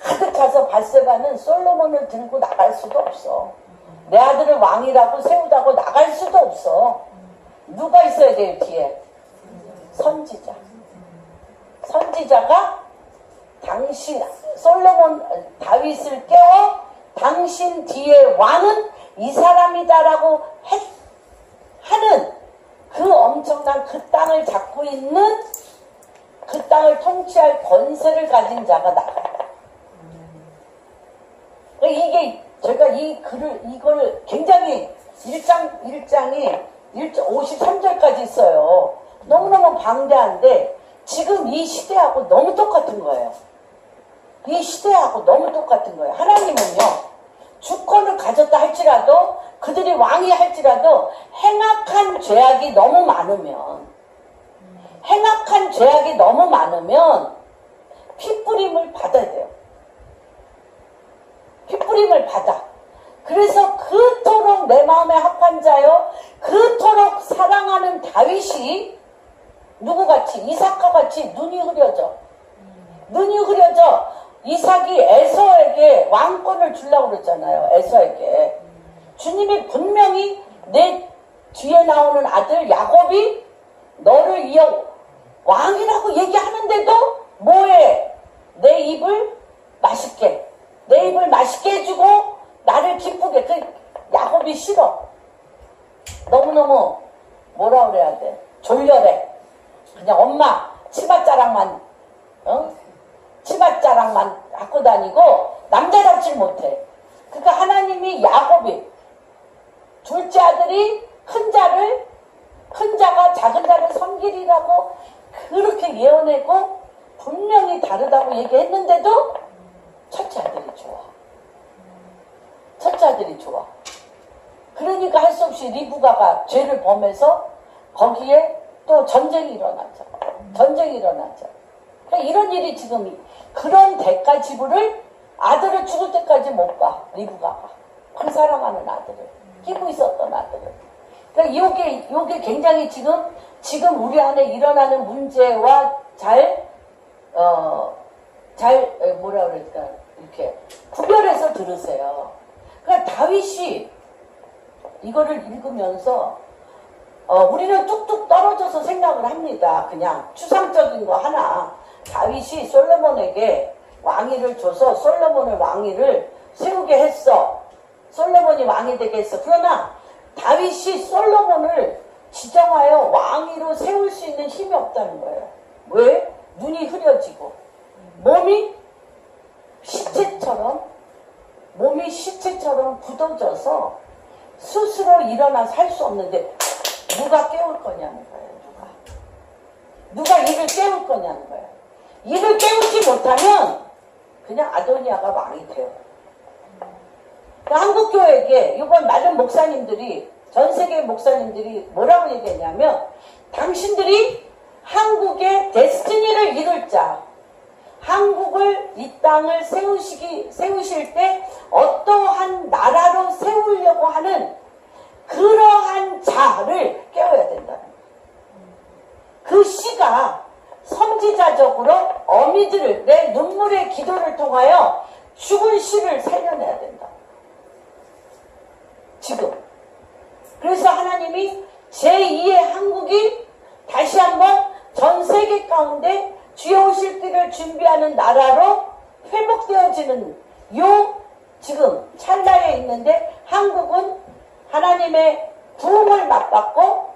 가득 차서 밧세바는 솔로몬을 들고 나갈 수도 없어. 내 아들을 왕이라고 세우다고 나갈 수도 없어. 누가 있어야 돼요, 뒤에? 선지자. 선지자가 당신, 다윗을 깨워 당신 뒤에 왕은 이 사람이다라고 하는 그 엄청난 그 땅을 잡고 있는 그 땅을 통치할 권세를 가진 자가 나가요. 이게 제가 이걸 굉장히 1장이 53절까지 있어요. 너무너무 방대한데 지금 이 시대하고 너무 똑같은 거예요. 이 시대하고 너무 똑같은 거예요. 하나님은요, 주권을 가졌다 할지라도 그들이 왕이 할지라도 행악한 죄악이 너무 많으면 핏부림을 받아야 돼요. 핏부림을 받아. 그래서 그토록 내 마음에 합한 자요, 그토록 사랑하는 다윗이 누구같이? 이삭과같이 눈이 흐려져. 이삭이 에서에게 왕권을 주려고 그랬잖아요. 에서에게. 주님이 분명히 내 뒤에 나오는 아들 야곱이 너를 이어 왕이라고 얘기하는데도 뭐해? 내 입을 맛있게 해주고 나를 기쁘게. 그 야곱이 싫어. 너무너무 뭐라 그래야 돼? 졸렬해. 그냥 엄마 치맛자락만 갖고 다니고 남자답지 못해. 그러니까 하나님이 야곱이 둘째 아들이 큰 자가 작은 자를 섬기리라고 그렇게 예언하고 분명히 다르다고 얘기했는데도 첫째 아들이 좋아. 그러니까 할 수 없이 리브가가 죄를 범해서 거기에 또 전쟁이 일어나죠. 그러니까 이런 일이 지금 그런 대가 지불을 아들을 죽을 때까지 못 봐. 리브가가 그 사랑하는 아들을 끼고 있었던 아들을. 그러니까 요게 굉장히 지금 우리 안에 일어나는 문제와 뭐라 그럴까 이렇게 구별해서 들으세요. 그러니까 다윗이 이거를 읽으면서 우리는 뚝뚝 떨어져서 생각을 합니다. 그냥 추상적인 거 하나. 다윗이 솔로몬에게 왕위를 줘서 솔로몬을 왕위를 세우게 했어. 솔로몬이 왕이 되게 했어. 그러나 다윗이 솔로몬을 지정하여 왕위로 세울 수 있는 힘이 없다는 거예요. 왜? 눈이 흐려지고 몸이 시체처럼 굳어져서 스스로 일어나 살 수 없는데 누가 깨울 거냐는 거예요. 누가 이를 깨울 거냐는 거예요. 이를 깨우지 못하면 그냥 아도니아가 왕이 돼요. 한국교회에게 이번 많은 목사님들이, 전 세계 목사님들이 뭐라고 얘기했냐면, 당신들이 한국의 데스티니를 이룰 자, 한국을, 이 땅을 세우실 때 어떠한 나라로 세우려고 하는 그러한 자를 깨워야 된다는 거예요. 그 시가 선지자적으로 어미들의 눈물의 기도를 통하여 죽은 시를 살려내야 된다. 지금. 그래서 하나님이 제2의 한국이 다시 한번 전 세계 가운데 주여 오실 때를 준비하는 나라로 회복되어지는 요 지금 찰나에 있는데, 한국은 하나님의 부흥을 맛봤고,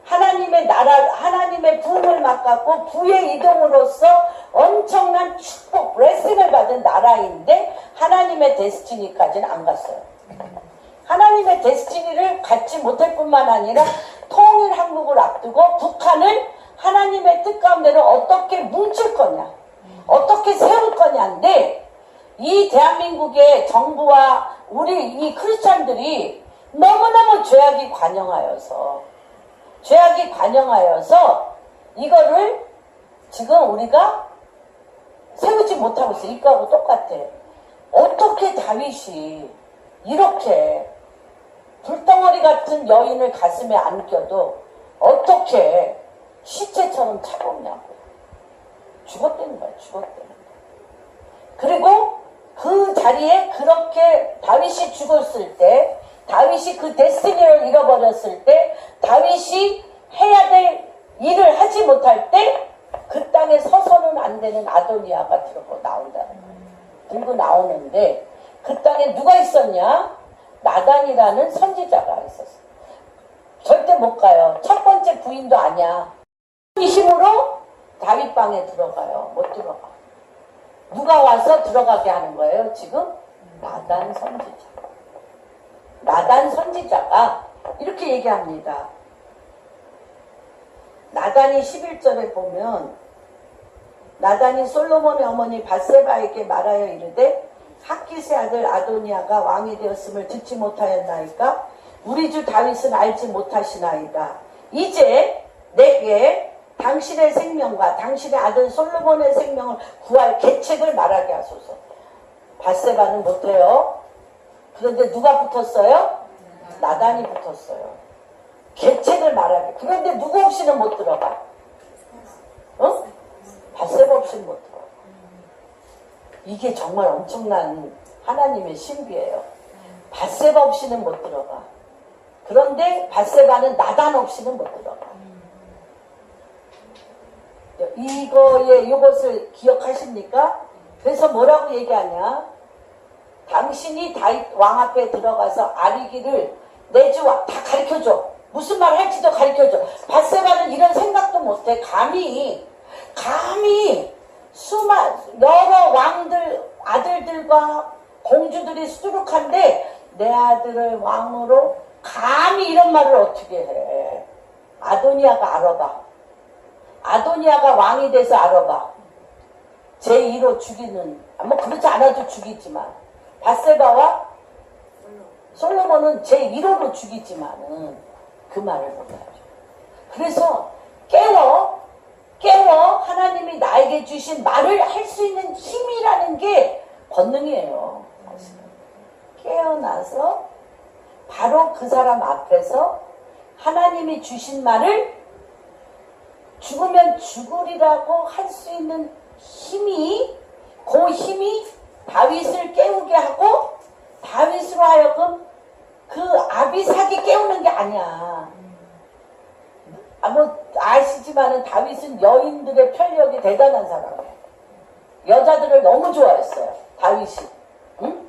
하나님의 나라, 하나님의 부흥을 맛봤고 부의 이동으로서 엄청난 축복, 블레싱을 받은 나라인데 하나님의 데스티니까지는 안 갔어요. 하나님의 데스티니를 갖지 못할 뿐만 아니라 통일 한국을 앞두고 북한을 하나님의 뜻 가운데로 어떻게 뭉칠 거냐, 어떻게 세울 거냐인데, 이 대한민국의 정부와 우리 이 크리스찬들이 너무너무 죄악이 관영하여서 이거를 지금 우리가 세우지 못하고 있어요. 이거하고 똑같아. 어떻게 다윗이 이렇게 불덩어리 같은 여인을 가슴에 안겨도 어떻게 시체처럼 차갑냐고. 죽었다는 거야. 그리고 그 자리에 그렇게 다윗이 죽었을 때, 다윗이 그 데스티니를 잃어버렸을 때, 다윗이 해야 될 일을 하지 못할 때, 그 땅에 서서는 안 되는 아도니아가 들고 나오는데, 그 땅에 누가 있었냐? 나단이라는 선지자가 있었어. 절대 못 가요. 첫 번째 부인도 아니야. 이 힘으로 다윗 방에 들어가요. 못 들어가. 누가 와서 들어가게 하는 거예요, 지금? 나단 선지자가 이렇게 얘기합니다. 나단이 11절에 보면, 나단이 솔로몬의 어머니 밧세바에게 말하여 이르되 학기스의 아들 아도니아가 왕이 되었음을 듣지 못하였나이까? 우리 주 다윗은 알지 못하시나이다. 이제 내게 당신의 생명과 당신의 아들 솔로몬의 생명을 구할 계책을 말하게 하소서. 밧세바는 못해요. 그런데 누가 붙었어요? 나단이 붙었어요. 계책을 말하게. 그런데 누구 없이는 못 들어가. 밧세바 없이는 못 들어가. 이게 정말 엄청난 하나님의 신비예요. 밧세바 없이는 못 들어가. 그런데 밧세바는 나단 없이는 못 들어가. 이것을 기억하십니까? 그래서 뭐라고 얘기하냐? 당신이 다윗 왕 앞에 들어가서 아리기를 내주와 다 가르쳐줘. 무슨 말 할지도 가르쳐줘. 밧세바는 이런 생각도 못해. 감히 여러 왕들, 아들들과 공주들이 수두룩한데 내 아들을 왕으로 감히 이런 말을 어떻게 해. 아도니아가 알아봐. 아도니아가 왕이 돼서 알아봐. 제2로 죽이는, 뭐 그렇지 않아도 죽이지만, 밧세바와 솔로몬은 제1호로 죽이지만은 그 말을 못하죠. 그래서 깨워 하나님이 나에게 주신 말을 할 수 있는 힘이라는 게 권능이에요. 깨어나서 바로 그 사람 앞에서 하나님이 주신 말을 죽으면 죽으리라고 할 수 있는 힘이, 그 힘이 다윗을 깨우게 하고 다윗으로 하여금 그 아비삭이 깨우는 게 아니야. 뭐 아시지만은 다윗은 여인들의 편력이 대단한 사람이에요. 여자들을 너무 좋아했어요. 다윗이. 응?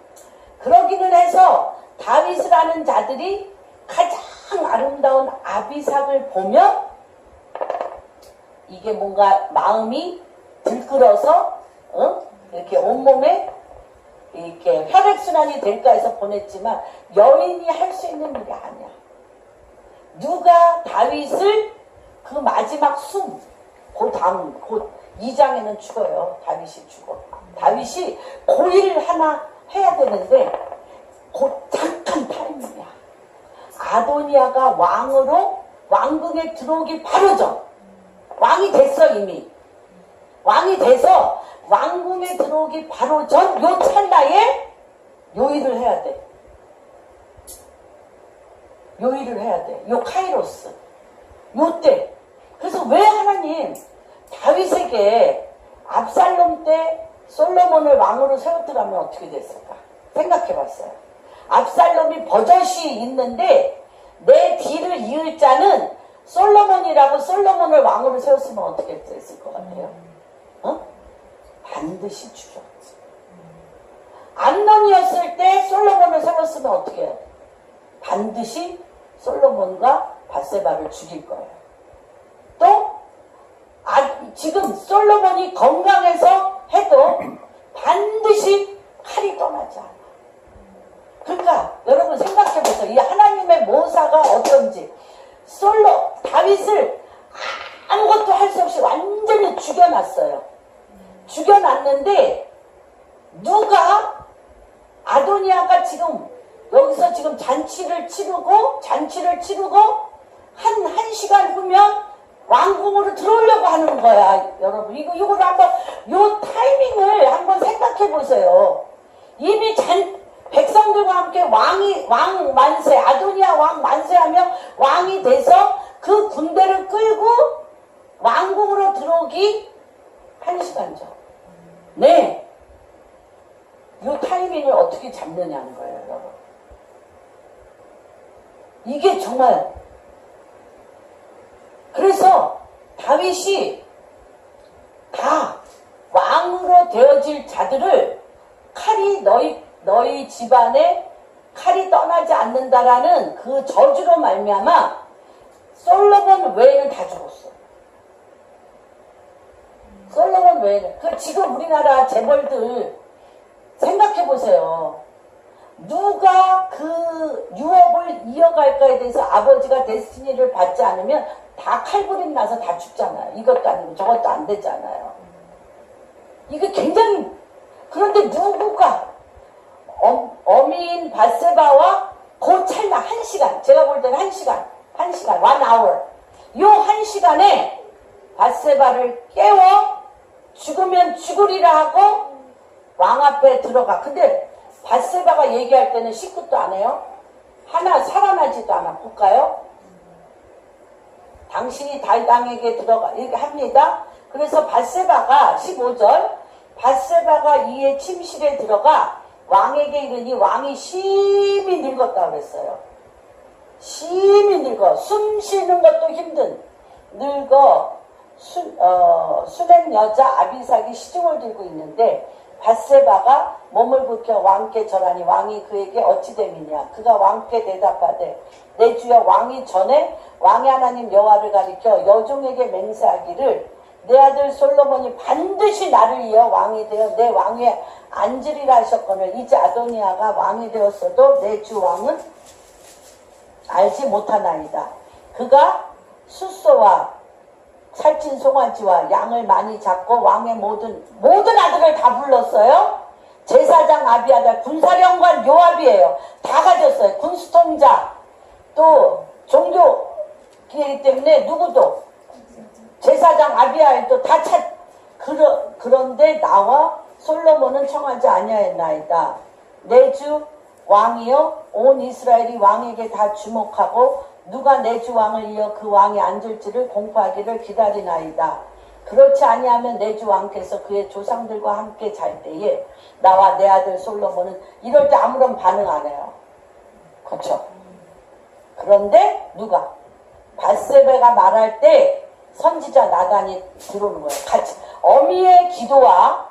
그러기는 해서 다윗을 아는 자들이 가장 아름다운 아비삭을 보면 이게 뭔가 마음이 들끓어서 이렇게 온몸에 이렇게 혈액순환이 될까 해서 보냈지만 여인이 할 수 있는 일이 아니야. 누가 다윗을 그 마지막 곧 2장에는 죽어요. 다윗이 죽어. 다윗이 고의를 하나 해야 되는데 잠깐 타이밍이야. 아도니아가 왕궁에 들어오기 바로 전, 왕이 됐어. 이미 왕이 돼서 왕궁에 들어오기 바로 전 요 찰나에 요일을 해야 돼. 요일을 해야 돼. 요 카이로스 요때. 그래서 왜 하나님 다윗에게 압살롬 때 솔로몬을 왕으로 세웠더라면 어떻게 됐을까 생각해 봤어요. 압살롬이 버젓이 있는데 내 뒤를 이을 자는 솔로몬이라고 솔로몬을 왕으로 세웠으면 어떻게 됐을 것 같아요? 반드시 죽였지. 암논이었을 때 솔로몬을 세웠으면 어떻게 해요? 반드시 솔로몬과 밧세바를 죽일 거예요. 또 지금 솔로몬이 건강해서 해도 반드시 칼이 떠나지 않아. 그러니까 여러분 생각해 보세요. 이 하나님의 모사가 어떤지. 다윗을 아무것도 할 수 없이 완전히 죽여놨어요. 죽여놨는데 누가 아도니아가 지금 여기서 지금 잔치를 치르고 한 시간 후면 왕궁으로 들어오려고 하는 거야. 여러분 이거를 한번 요 타이밍을 한번 생각해 보세요. 이미 백성들과 함께 왕 만세, 아도니아 왕 만세하며 왕이 돼서 그 군대를 끌고 왕궁으로 들어오기 1시간 전. 네. 이 타이밍을 어떻게 잡느냐는 거예요, 여러분. 이게 정말. 그래서 다윗이 다 왕으로 되어질 자들을 칼이 너희 집안에 칼이 떠나지 않는다라는 그 저주로 말미암아 솔로몬 외에는 다 죽었어. 솔로몬 외에는. 지금 우리나라 재벌들 생각해보세요. 누가 그 유업을 이어갈까에 대해서 아버지가 데스티니를 받지 않으면 다 칼부림 나서 다 죽잖아요. 이것도 아니고 저것도 안 되잖아요. 이게 굉장히. 그런데 누구가 어미인 밧세바와 그 찰나 1시간, 제가 볼 때는 1시간 1 hour. 요 1시간에 밧세바를 깨워 죽으면 죽으리라 하고 왕 앞에 들어가. 근데 밧세바가 얘기할 때는 시굿도 안 해요. 하나 살아나지도 않아. 볼까요? 당신이 다윗왕에게 들어가 이렇게 합니다. 그래서 밧세바가 15절 밧세바가 이에 침실에 들어가 왕에게 이르니 왕이 심히 늙었다 그랬어요. 심히 늙어. 숨 쉬는 것도 힘든 늙어 수낸 여자 아비삭이 시중을 들고 있는데 밧세바가 몸을 붉혀 왕께 절하니 왕이 그에게 어찌 됨이냐. 그가 왕께 대답하되 내 주여 왕이 전에 왕의 하나님 여호와를 가리켜 여종에게 맹세하기를 내 아들 솔로몬이 반드시 나를 이어 왕이 되어 내 왕위에 앉으리라 하셨거늘 이제 아도니아가 왕이 되었어도 내 주 왕은 알지 못하나이다. 그가 숫소와 살찐 송아지와 양을 많이 잡고 왕의 모든 아들을 다 불렀어요. 제사장 아비아달, 군사령관 요압이에요. 다 가졌어요. 군수통자, 또 종교기이기 때문에 누구도 제사장 아비아일도 다 그런데 나와 솔로몬은 청하지 아니하였나이다. 내 주 왕이여 온 이스라엘이 왕에게 다 주목하고 누가 내 주 왕을 이어 그 왕이 앉을지를 공포하기를 기다리나이다. 그렇지 아니하면 내 주 왕께서 그의 조상들과 함께 잘 때에 나와 내 아들 솔로몬은 이럴 때 아무런 반응 안 해요. 그렇죠? 그런데 누가? 밧세바가 말할 때 선지자 나단이 들어오는 거예요. 같이 어미의 기도와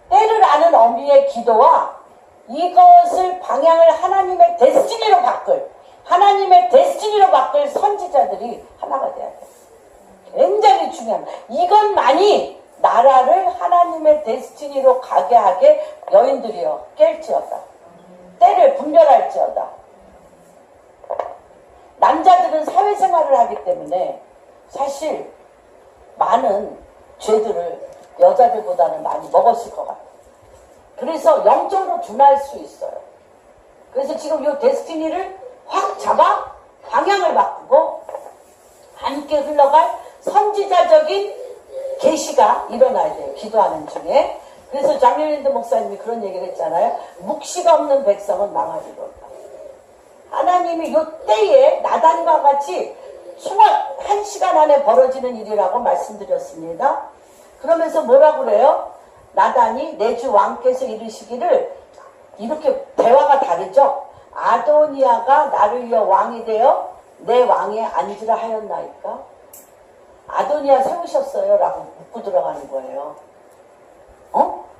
때를 아는 어미의 기도와 이것을 방향을 하나님의 데스티니로 바꿀 선지자들이 하나가 돼야 돼. 굉장히 중요합니다. 이것만이 나라를 하나님의 데스티니로 가게 하게 여인들이여 깰지어다. 때를 분별할지어다. 남자들은 사회생활을 하기 때문에 사실 많은 죄들을 여자들보다는 많이 먹었을 것 같아요. 그래서 영적으로 둔할 수 있어요. 그래서 지금 이 데스티니를 확 잡아 방향을 바꾸고 함께 흘러갈 선지자적인 계시가 일어나야 돼요. 기도하는 중에. 그래서 장밀린드 목사님이 그런 얘기를 했잖아요. 묵시가 없는 백성은 망하리로다. 하나님이 요 때에 나단과 같이 총알 1시간 안에 벌어지는 일이라고 말씀드렸습니다. 그러면서 뭐라고 그래요? 나단이 내 주 왕께서 이르시기를, 이렇게 대화가 다르죠. 아도니아가 나를 위해 왕이 되어 내 왕에 앉으라 하였나이까? 아도니아 세우셨어요? 라고 묻고 들어가는 거예요.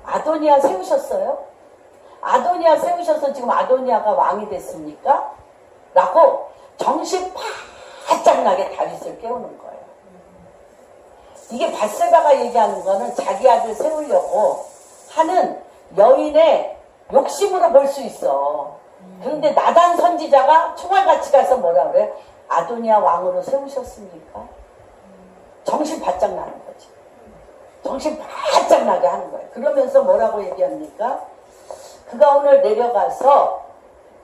아도니아 세우셨어요? 아도니아 세우셔서 지금 아도니아가 왕이 됐습니까? 라고 정신 바짝 나게 다윗을 깨우는 거예요. 이게 밧세바가 얘기하는 거는 자기 아들 세우려고 하는 여인의 욕심으로 볼 수 있어. 그런데 나단 선지자가 총알같이 가서 뭐라 그래? 아도니아 왕으로 세우셨습니까? 정신 바짝 나는 거지. 정신 바짝 나게 하는 거예요. 그러면서 뭐라고 얘기합니까? 그가 오늘 내려가서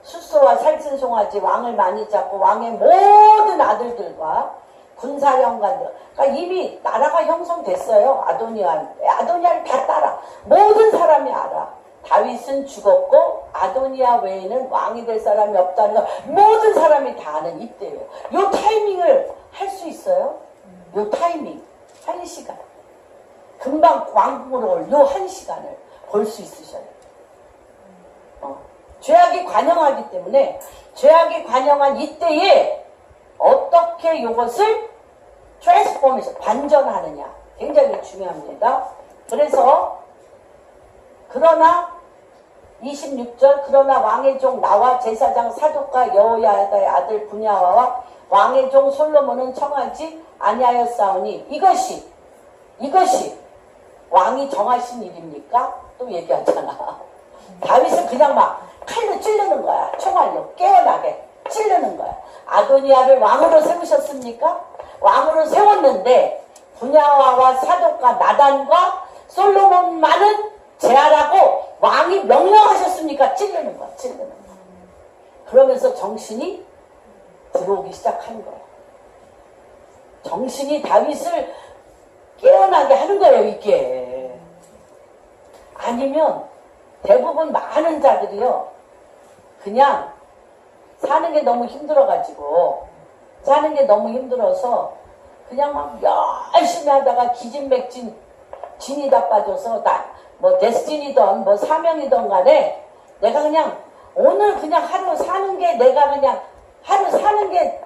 숫소와 살찐 송아지 왕을 많이 잡고 왕의 모든 아들들과 군사령관들, 그러니까 이미 나라가 형성됐어요. 아도니아를 다 따라 모든 사람이 알아. 다윗은 죽었고 아도니아 외에는 왕이 될 사람이 없다는 거 모든 사람이 다 아는 이때예요. 요 타이밍을 할 수 있어요? 요 타이밍 1시간 금방 왕궁으로 올 요 1시간을 볼 수 있으셔요. 죄악이 관영하기 때문에 죄악이 관영한 이때에 어떻게 이것을 트랜스포메이션, 반전하느냐 굉장히 중요합니다. 그래서 그러나 26절 그러나 왕의 종 나와 제사장 사독과 여호야다의 아들 분야와와 왕의 종 솔로몬은 청하지 아니하였사오니 이것이 왕이 정하신 일입니까? 또 얘기하잖아. 다윗은 그냥 막 칼로 찌르는 거야. 총알로 깨어나게 찌르는 거야. 아도니아를 왕으로 세우셨습니까? 왕으로 세웠는데 분야와와 사독과 나단과 솔로몬만은 제하라고 왕이 명령하셨습니까? 찌르는 거야. 찌르는 거야. 그러면서 정신이 들어오기 시작하는 거야. 정신이 다윗을 깨어나게 하는 거예요. 이게. 아니면 대부분 많은 자들이요. 그냥 사는 게 너무 힘들어가지고 사는 게 너무 힘들어서 그냥 막 열심히 하다가 기진맥진 진이 다 빠져서 뭐 데스티니든 뭐 사명이든 간에 내가 그냥 오늘 그냥 하루 사는 게 내가 그냥 하루 사는 게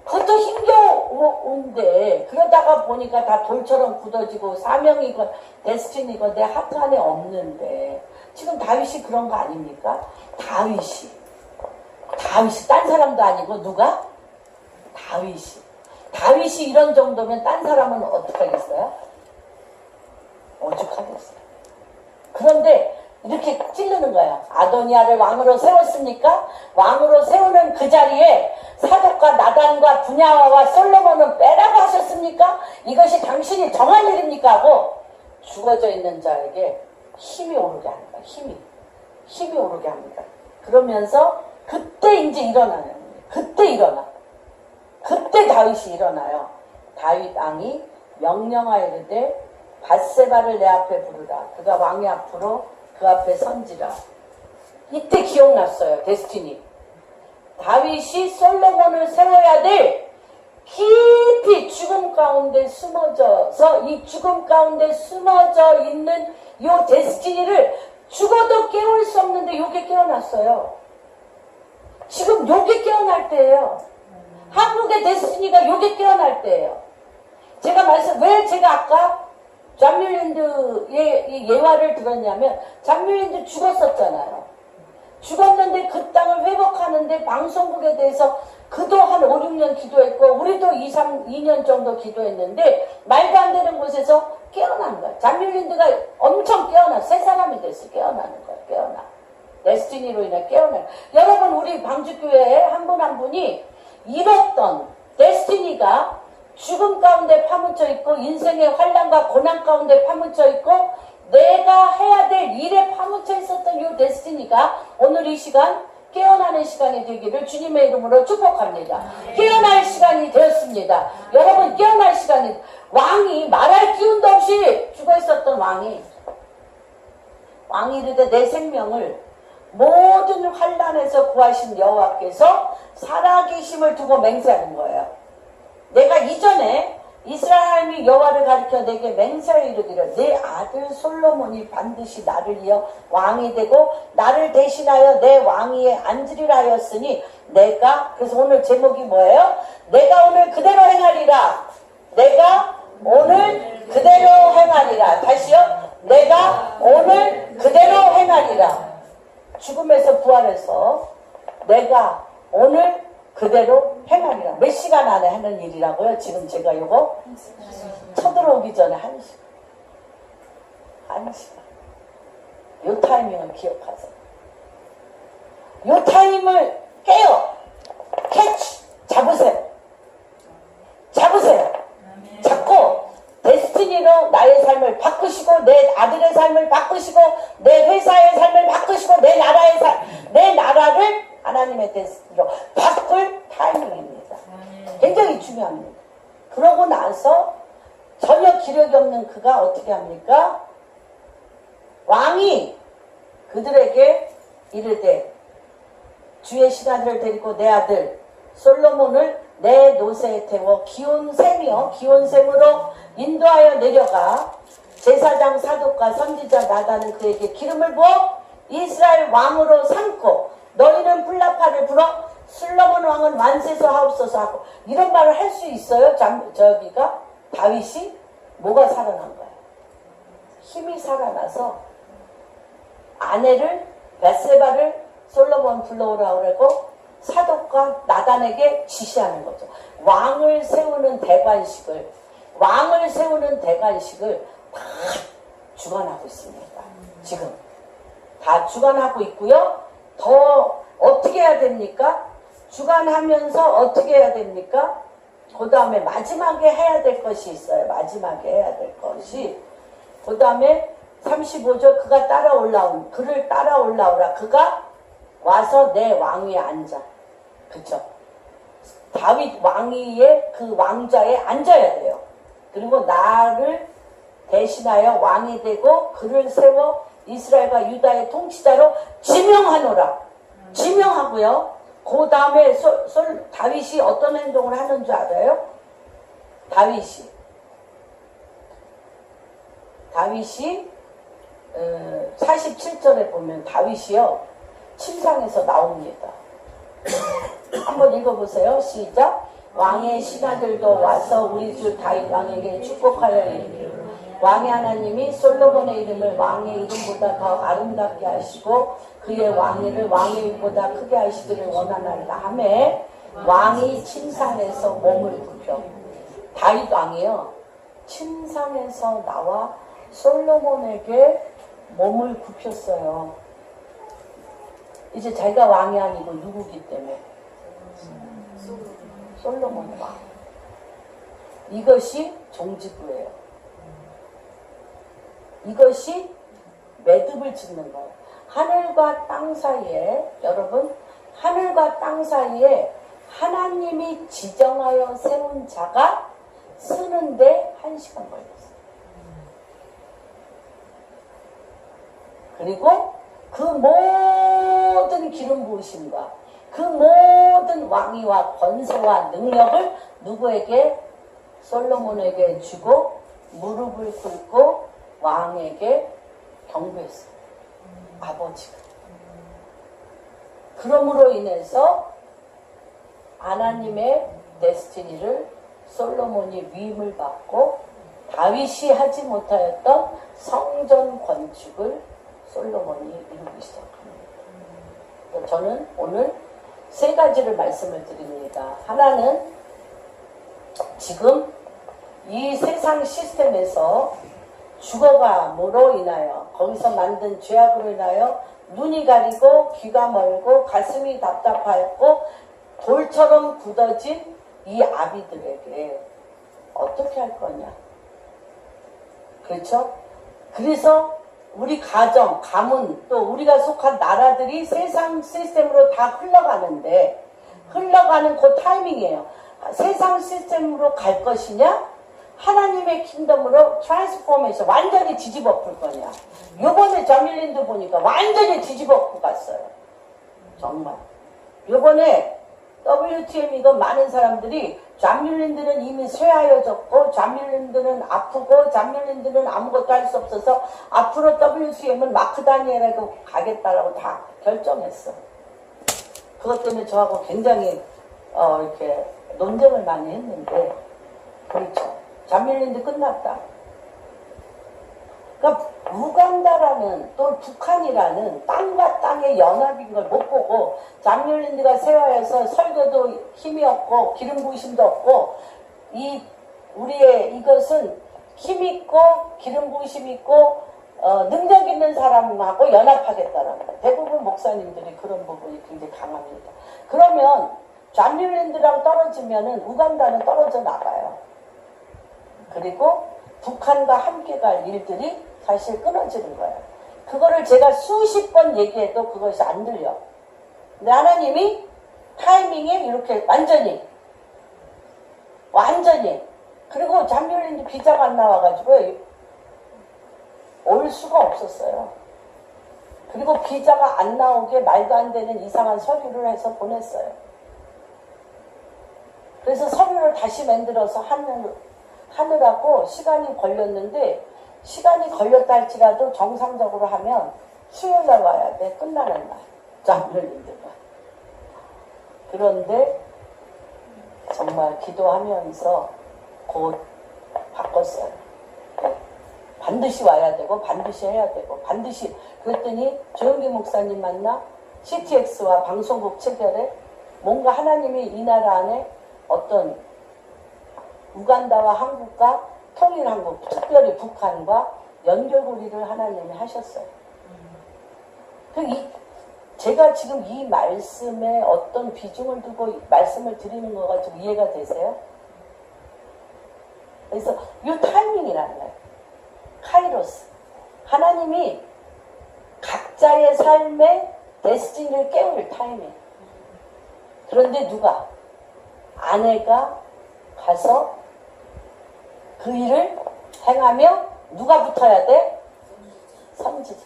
그것도 힘겨운데 그러다가 보니까 다 돌처럼 굳어지고 사명이건 데스티니건 내 하트 안에 없는데 지금 다윗이 그런 거 아닙니까? 다윗이 딴 사람도 아니고 누가? 다윗이 이런 정도면 딴 사람은 어떻게 하겠어요? 오죽하겠어요. 그런데 이렇게 찌르는 거야. 아도니아를 왕으로 세웠습니까? 왕으로 세우는 그 자리에 사독과 나단과 분야와와 솔로몬은 빼라고 하셨습니까? 이것이 당신이 정한 일입니까? 하고 죽어져 있는 자에게 힘이 오르게 하는 거야. 힘이 오르게 합니다. 그러면서 그때 이제 일어나요. 그때 다윗이 일어나요. 다윗 왕이 명령하여 이르되 밧세바를 내 앞에 부르라. 그가 왕의 앞으로 그 앞에 선지라. 이때 기억났어요. 데스티니. 다윗이 솔로몬을 세워야 될 깊이 죽음 가운데 숨어져서 이 죽음 가운데 숨어져 있는 이 데스티니를 죽어도 깨울 수 없는데 요게 깨어났어요. 지금 요게 깨어날 때예요. 한국의 데스티니가 요게 깨어날 때예요. 왜 제가 아까 장밀랜드의 예화를 들었냐면 장밀랜드 죽었었잖아요. 죽었는데 그 땅을 회복하는데 방송국에 대해서 그도 한 5, 6년 기도했고 우리도 2년 정도 기도했는데 말도 안 되는 곳에서 깨어난 거야. 장밀랜드가 엄청 세 사람이 됐어. 깨어나는 거야. 깨어나. 데스티니로 인해 깨어나는 거야. 여러분 우리 방주교회에 한 분 한 분이 잃었던 데스티니가 죽음 가운데 파묻혀 있고 인생의 환난과 고난 가운데 파묻혀 있고 내가 해야 될 일에 파묻혀 있었던 이 데스티니가 오늘 이 시간 깨어나는 시간이 되기를 주님의 이름으로 축복합니다. 깨어날 시간이 되었습니다. 여러분 깨어날 시간이 왕이 말할 기운도 없이 죽어 있었던 왕이 이르되 내 생명을 모든 환난에서 구하신 여호와께서 살아계심을 두고 맹세하는 거예요. 내가 이전에 이스라엘 하나님이 여호와를 가리켜 내게 맹세하여 이르기를 내 아들 솔로몬이 반드시 나를 이어 왕이 되고 나를 대신하여 내 왕위에 앉으리라 하였으니 내가 그래서 오늘 제목이 뭐예요? 내가 오늘 그대로 행하리라. 내가 오늘 그대로 행하리라. 다시요. 내가 오늘 그대로 행하리라. 죽음에서 부활해서 내가 오늘 그대로 행하리라. 몇 시간 안에 하는 일이라고요? 지금 제가 이거 쳐들어오기 전에 1시간. 1시간. 요 타이밍을 기억하세요. 요 타임을 깨요. 캐치. 잡으세요. 잡으세요. 잡고 데스티니로 나의 삶을 바꾸시고 내 아들의 삶을 바꾸시고 내 회사의 삶을 바꾸시고 내 나라의 내 나라를 하나님의 데스티니로 바꿀 타이밍입니다. 굉장히 중요합니다. 그러고 나서 전혀 기력이 없는 그가 어떻게 합니까? 왕이 그들에게 이르되 주의 신하들을 데리고 내 아들 솔로몬을 내 노새에 태워 기온샘으로 인도하여 내려가 제사장 사독과 선지자 나단은 그에게 기름을 부어 이스라엘 왕으로 삼고 너희는 불나파를 불어 솔로몬 왕은 완세서 하옵소서 하고 이런 말을 할 수 있어요? 저기가 다윗이 뭐가 살아난 거예요? 힘이 살아나서 아내를 벳세바를 솔로몬 불러오라고 그러고 사독과 나단에게 지시하는 거죠. 왕을 세우는 대관식을 다 주관하고 있습니다. 지금 다 주관하고 있고요. 더 어떻게 해야 됩니까? 주관하면서 어떻게 해야 됩니까? 그 다음에 마지막에 해야 될 것이 있어요. 마지막에 해야 될 것이 그 다음에 35절 그를 따라 올라오라. 그가 와서 내 왕위에 앉아. 그쵸? 다윗 왕위에 그 왕좌에 앉아야 돼요. 그리고 나를 대신하여 왕이 되고 그를 세워 이스라엘과 유다의 통치자로 지명하노라. 지명하고요. 그 다음에 다윗이 어떤 행동을 하는 줄 알아요? 다윗이 47절에 보면 다윗이요 침상에서 나옵니다. 한번 읽어보세요. 시작. 왕의 신하들도 와서 우리 주 다윗 왕에게 축복하여 이르기를 왕의 하나님이 솔로몬의 이름을 왕의 이름보다 더 아름답게 하시고 그의 왕위를 왕의 일보다 크게 하시기를 원하나이다 하매 왕이 침상에서 몸을 굽혀 다윗 왕이요 침상에서 나와 솔로몬에게 몸을 굽혔어요. 이제 자기가 왕이 아니고 누구기 때문에 솔로몬 왕. 이것이 종지부예요. 이것이 매듭을 짓는 거예요. 하늘과 땅 사이에 여러분 하늘과 땅 사이에 하나님이 지정하여 세운 자가 쓰는데 1시간 걸렸어요. 그리고 그 모든 기름 부으심과 그 모든 왕위와 권세와 능력을 누구에게? 솔로몬에게 주고 무릎을 꿇고 왕에게 경배했어요. 아버지가. 그러므로 인해서 하나님의 데스티니를 솔로몬이 위임을 받고 다윗이 하지 못하였던 성전 건축을 솔로몬이 이루기 시작합니다. 저는 오늘 3가지를 말씀을 드립니다. 하나는 지금 이 세상 시스템에서 죽어감으로 인하여 거기서 만든 죄악으로 인하여 눈이 가리고 귀가 멀고 가슴이 답답하였고 돌처럼 굳어진 이 아비들에게 어떻게 할 거냐. 그렇죠? 그래서 우리 가정, 가문, 또 우리가 속한 나라들이 세상 시스템으로 다 흘러가는데, 흘러가는 그 타이밍이에요. 세상 시스템으로 갈 것이냐? 하나님의 킹덤으로 트랜스포메이션, 완전히 뒤집어 풀 거냐? 요번에 자밀린드 보니까 완전히 뒤집어 풀 갔어요. 정말. 요번에 WTM 이거 많은 사람들이 자밀린드는 이미 쇠하여졌고, 자밀린드는 아프고, 자밀린드는 아무것도 할 수 없어서 앞으로 WTM은 마크 다니엘에게 가겠다라고 다 결정했어. 그것 때문에 저하고 굉장히 이렇게 논쟁을 많이 했는데, 그렇죠. 자밀린드 끝났다. 그러니까 우간다라는 또 북한이라는 땅과 땅의 연합인 걸 못 보고 자밀린드가 세워서 설교도 힘이 없고 기름 부으심도 없고 우리의 이것은 힘 있고 기름 부으심 있고 능력 있는 사람하고 연합하겠다라는 거예요. 대부분 목사님들이 그런 부분이 굉장히 강합니다. 그러면 자밀린드랑 떨어지면은 우간다는 떨어져 나가요. 그리고 북한과 함께 갈 일들이 사실 끊어지는 거예요. 그거를 제가 수십 번 얘기해도 그것이 안 들려. 근데 하나님이 타이밍에 이렇게 완전히 그리고 자밀린드 비자가 안 나와가지고 올 수가 없었어요. 그리고 비자가 안 나오게 말도 안 되는 이상한 서류를 해서 보냈어요. 그래서 서류를 다시 만들어서 하느라고 시간이 걸렸는데, 시간이 걸렸다 할지라도 정상적으로 하면 수요일날 와야 돼. 끝나는 날. 자밀린드가. 그런데 정말 기도하면서 곧 바꿨어요. 반드시 와야 되고 반드시 해야 되고 반드시. 그랬더니 조영기 목사님 만나 CTX와 방송국 체결에 뭔가 하나님이 이 나라 안에 어떤 우간다와 한국과 통일한국, 특별히 북한과 연결고리를 하나님이 하셨어요. 제가 지금 이 말씀에 어떤 비중을 두고 말씀을 드리는 거가 좀 이해가 되세요? 그래서 이 타이밍이라는 거예요. 카이로스. 하나님이 각자의 삶의 데스티니를 깨울 타이밍. 그런데 누가? 아내가 가서 그 일을 행하며 누가 붙어야 돼? 선지자.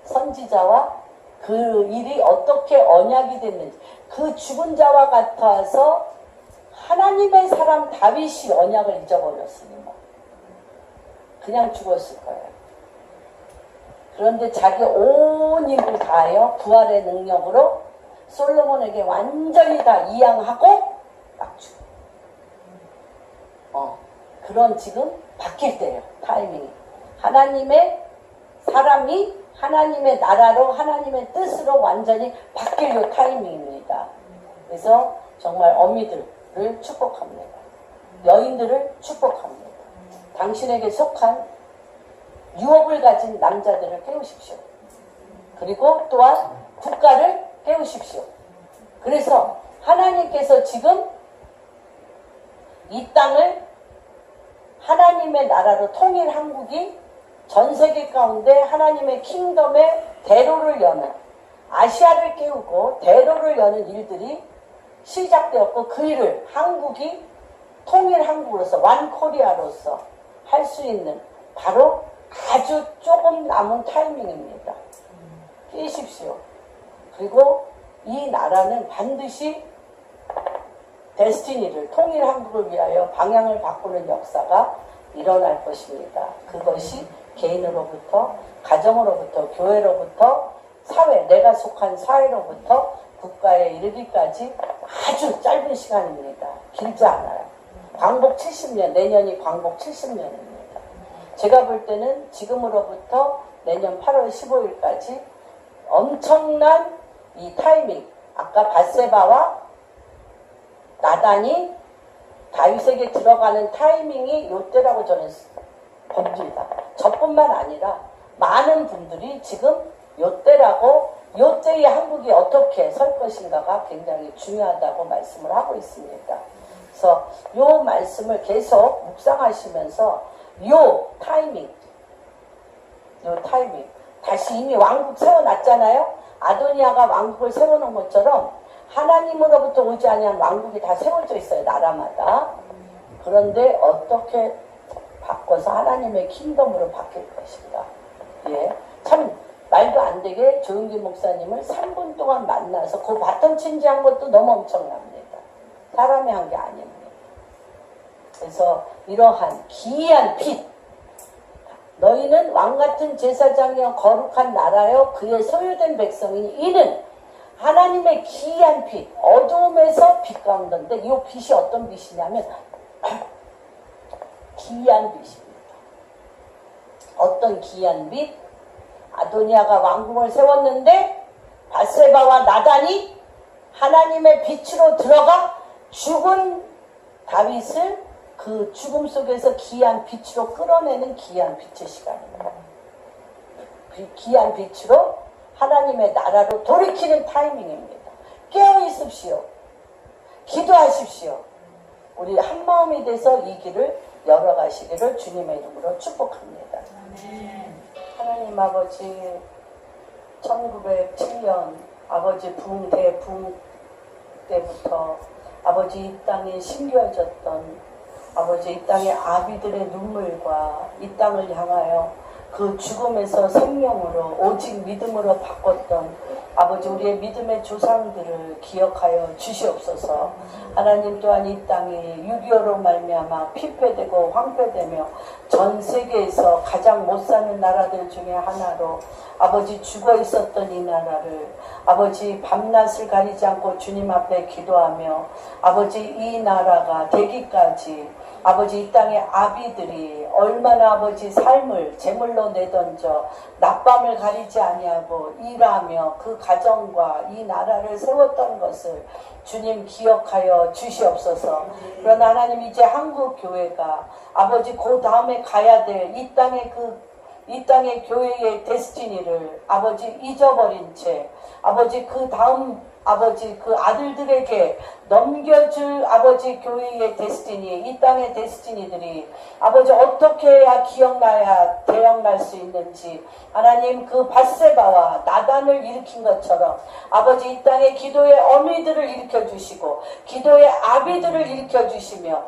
선지자와 그 일이 어떻게 언약이 됐는지, 그 죽은 자와 같아서 하나님의 사람 다윗이 언약을 잊어버렸으니 뭐 그냥 죽었을 거예요. 그런데 자기 온 힘을 다하여 부활의 능력으로 솔로몬에게 완전히 다 이양하고 딱 죽어. 그런 지금 바뀔 때예요. 타이밍이. 하나님의 사람이 하나님의 나라로 하나님의 뜻으로 완전히 바뀔 요 타이밍입니다. 그래서 정말 어미들을 축복합니다. 여인들을 축복합니다. 당신에게 속한 유업을 가진 남자들을 깨우십시오. 그리고 또한 국가를 깨우십시오. 그래서 하나님께서 지금 이 땅을 하나님의 나라로 통일 한국이 전 세계 가운데 하나님의 킹덤의 대로를 여는, 아시아를 깨우고 대로를 여는 일들이 시작되었고, 그 일을 한국이 통일 한국으로서 완코리아로서 할 수 있는 바로 아주 조금 남은 타이밍입니다. 깨십시오. 그리고 이 나라는 반드시 데스티니를, 통일 한국을 위하여 방향을 바꾸는 역사가 일어날 것입니다. 그것이 개인으로부터, 가정으로부터, 교회로부터, 사회, 내가 속한 사회로부터 국가에 이르기까지 아주 짧은 시간입니다. 길지 않아요. 광복 70년, 내년이 광복 70년입니다. 제가 볼 때는 지금으로부터 내년 8월 15일까지 엄청난 이 타이밍, 아까 밧세바와 나단이 다윗에게 들어가는 타이밍이 요때라고 저는 봅니다. 저뿐만 아니라 많은 분들이 지금 요때라고, 요때의 한국이 어떻게 설 것인가가 굉장히 중요하다고 말씀을 하고 있습니다. 그래서 요 말씀을 계속 묵상하시면서 요 타이밍 다시 이미 왕국 세워놨잖아요. 아도니아가 왕국을 세워놓은 것처럼 하나님으로부터 오지 아니한 왕국이 다 세워져 있어요. 나라마다. 그런데 어떻게 바꿔서 하나님의 킹덤으로 바뀔 것인가. 예, 참 말도 안 되게 조용기 목사님을 3분 동안 만나서 그 바톤 체인지한 것도 너무 엄청납니다. 사람이 한 게 아닙니다. 그래서 이러한 기이한 빛, 너희는 왕같은 제사장이여 거룩한 나라여 그의 소유된 백성이니 이는 하나님의 기이한 빛, 어두움에서 빛 가운데인데 이 빛이 어떤 빛이냐면 기이한 빛입니다. 어떤 기이한 빛? 아도니아가 왕궁을 세웠는데 밧세바와 나단이 하나님의 빛으로 들어가 죽은 다윗을 그 죽음 속에서 기이한 빛으로 끌어내는 기이한 빛의 시간입니다. 기이한 빛으로 하나님의 나라로 돌이키는 타이밍입니다. 깨어 있으십시오. 기도하십시오. 우리 한마음이 돼서 이 길을 열어가시기를 주님의 이름으로 축복합니다. 하나님 아버지, 1907년 아버지 대붕 때부터 아버지 이 땅에 심겨졌던 아버지 이 땅의 아비들의 눈물과 이 땅을 향하여 그 죽음에서 생명으로 오직 믿음으로 바꿨던 아버지 우리의 믿음의 조상들을 기억하여 주시옵소서. 하나님 또한 이 땅이 6.25로 말미암아 피폐되고 황폐되며 전 세계에서 가장 못 사는 나라들 중에 하나로 아버지 죽어 있었던 이 나라를 아버지 밤낮을 가리지 않고 주님 앞에 기도하며 아버지 이 나라가 되기까지 아버지 이 땅의 아비들이 얼마나 아버지 삶을 제물로 내던져 낮밤을 가리지 아니하고 일하며 그 가정과 이 나라를 세웠던 것을 주님 기억하여 주시옵소서. 그러나 하나님 이제 한국 교회가 아버지 그 다음에 가야 될 이 땅의 교회의 데스티니를 아버지 잊어버린 채 아버지 그 다음 아버지 그 아들들에게 넘겨줄 아버지 교회의 데스티니, 이 땅의 데스티니들이 아버지 어떻게 해야 기억나야 대역날 수 있는지 하나님 그 밧세바와 나단을 일으킨 것처럼 아버지 이 땅의 기도의 어미들을 일으켜주시고 기도의 아비들을 일으켜주시며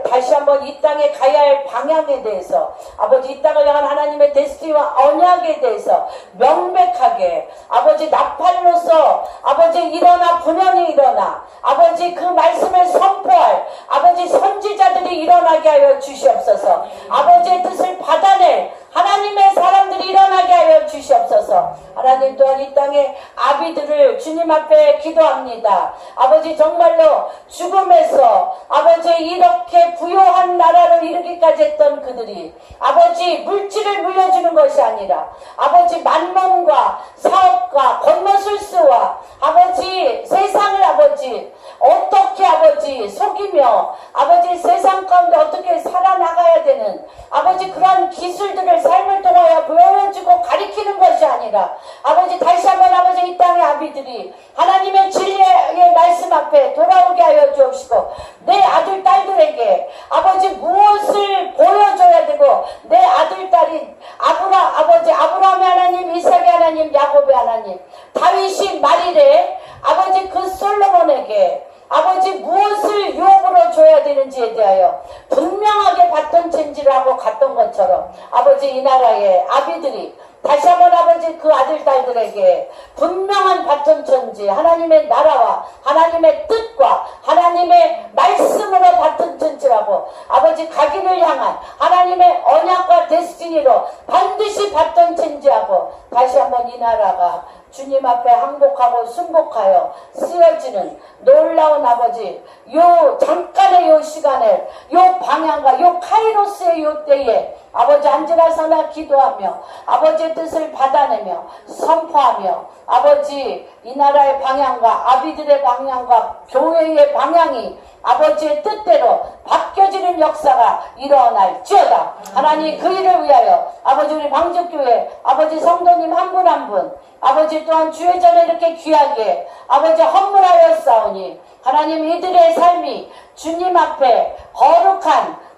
다시 한번 이 땅에 가야 할 방향에 대해서 아버지 이 땅을 향한 하나님의 데스티니와 언약에 대해서 명백하게 아버지 나팔로서 아버지 일어나 분연히 일어나 아버지 그 말씀을 선포할 아버지 선지자들이 일어나게 하여 주시옵소서. 아버지의 뜻을 받아낼 하나님의 사람들이 일어나게 하여 주시옵소서. 하나님 또한 이 땅의 아비들을 주님 앞에 기도합니다. 아버지 정말로 죽음에서 아버지 이렇게 부요한 나라를 이루기까지 했던 그들이 아버지 물질을 물려주는 것이 아니라 아버지 만몬과 사업과 권모술수와 아버지 세상을 아버지 어떻게 아버지 속이며 아버지 세상 가운데 어떻게 살아나가야 되는 아버지 그러한 기술들을 삶을 통하여 보여주고 가리키는 것이 아니라 아버지 다시 한번 아버지 이 땅의 아비들이 하나님의 진리의 말씀 앞에 돌아오게 하여 주옵시고 내 아들 딸들에게 아버지 무엇을 보여줘야 되고 내 아들 딸이 아버지 아브라함의 하나님, 이삭의 하나님, 야곱의 하나님, 다윗이 말일에 아버지 그 솔로몬에게 아버지 무엇을 유업으로 줘야 되는지에 대하여 분명하게 바톤 체인지를 하고 갔던 것처럼 아버지 이 나라의 아비들이 다시 한번 아버지 그 아들 딸들에게 분명한 바톤 체인지 하나님의 나라와 하나님의 뜻과 하나님의 말씀으로 바톤 체인지라고 아버지 가기를 향한 하나님의 언약과 데스티니로 반드시 바톤 체인지하고 다시 한번 이 나라가 주님 앞에 항복하고 순복하여 쓰여지는 놀라운 아버지 요 잠깐의 요 시간에 요 방향과 요 카이로스의 요 때에 아버지 앉으라서나 기도하며 아버지의 뜻을 받아내며 선포하며 아버지 이 나라의 방향과 아비들의 방향과 교회의 방향이 아버지의 뜻대로 바뀌어지는 역사가 일어날지어다. 하나님 그 일을 위하여 아버지 우리 방적교회 아버지 성도님 한 분 한 분 아버지 또한 주의 전에 이렇게 귀하게 아버지 헌물하였사 기도하옵사오니 하나님 이들의 삶이 주님 앞에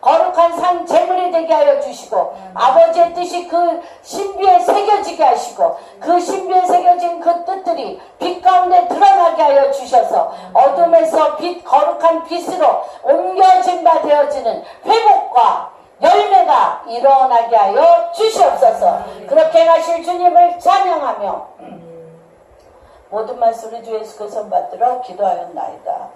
거룩한 산 제물이 되게 하여 주시고 아버지의 뜻이 그 신비에 새겨지게 하시고 그 신비에 새겨진 그 뜻들이 빛 가운데 드러나게 하여 주셔서 어둠에서 거룩한 빛으로 옮겨진 바 되어지는 회복과 열매가 일어나게 하여 주시옵소서. 그렇게 하실 주님을 찬양하며 모든 말씀을 주 예수께서 받들어 기도하였나이다.